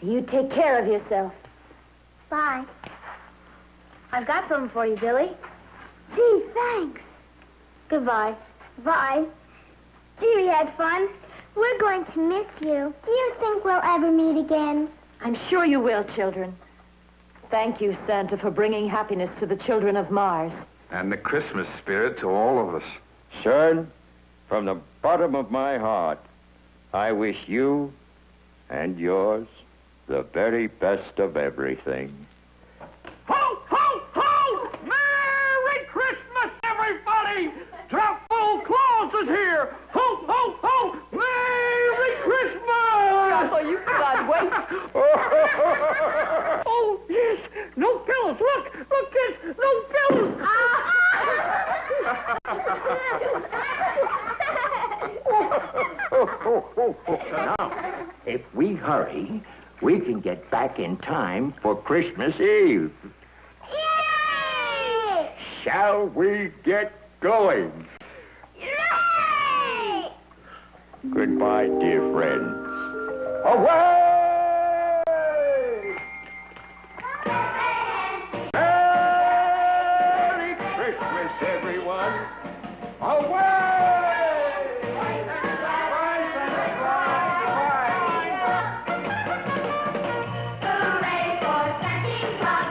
You take care of yourself. Bye. I've got something for you, Billy. Gee, thanks. Goodbye. Bye. Gee, we had fun. We're going to miss you. Do you think we'll ever meet again? I'm sure you will, children. Thank you, Santa, for bringing happiness to the children of Mars. And the Christmas spirit to all of us. Son, from the bottom of my heart, I wish you and yours the very best of everything. Ho, ho, ho! Merry Christmas, everybody! Truffle Claus is here! Ho, ho, ho! Merry Christmas! Oh, you forgot, wait. Oh, yes! No pillows! Look! Look, kids! No pillows! Now, if we hurry, we can get back in time for Christmas Eve. Yay! Shall we get going? Yay! Goodbye, dear friends. Away! Merry Christmas, everyone. Away! Hooray for Santa Claus!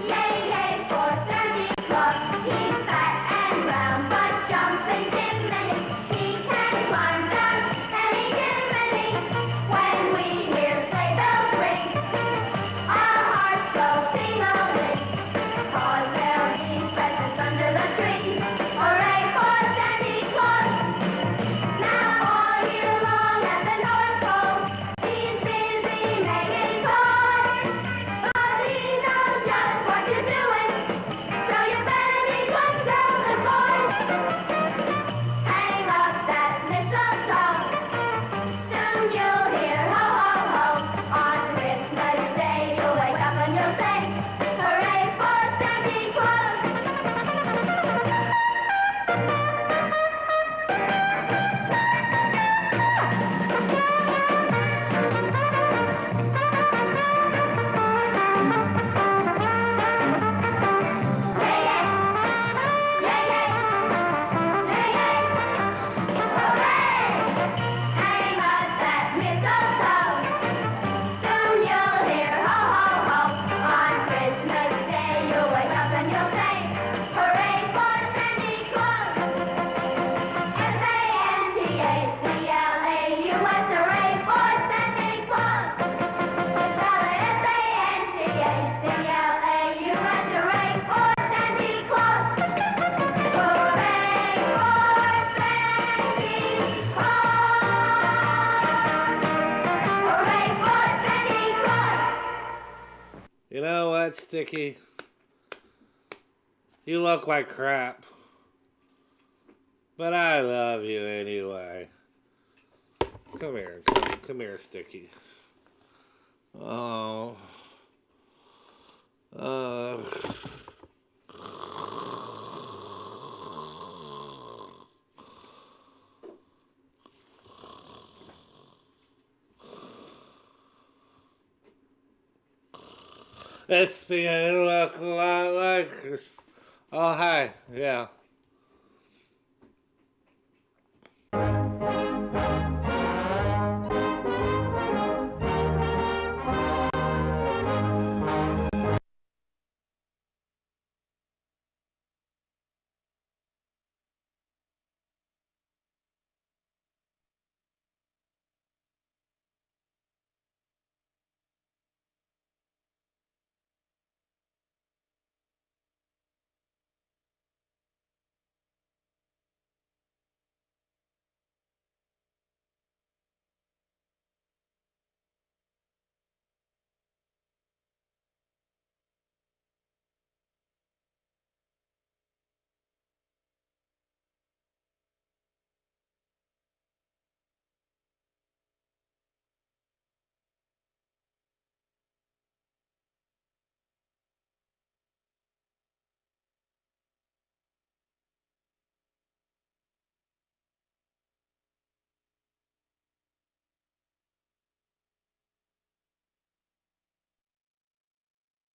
Yay, yay for Santa Claus! He's fat and round, but jumping chimney. He can climb down any chimney. When we hear sleigh bells ring, our hearts go sing-a-ling. 'Cause there'll be presents under the tree. Hooray for Santa Claus! Now all year long at the North Pole, he's busy making toys. But he knows just what you're doing, so you better be good girls and boys. Hang up that mistletoe, soon you'll hear ho, ho, ho. On Christmas Day you'll wake up and you'll say, hooray for Santa Claus. Hang up that mistletoe, soon you'll hear ho, ho, ho. On Christmas Day you'll wake up and you'll say, hooray for Santa Claus. S-A-N-T-A-C-L-A-U-S, hooray for Santa Claus. Spell it S-A-N-T-A-C-L-A-U-S, hooray for Santa Claus. Hooray for Santa Claus. Hooray for Santa Claus. You know what, Sticky? You look like crap. But I love you anyway. Come here. Come here, Sticky. Oh. It's beginning to look a lot like... Oh, hi. Yeah.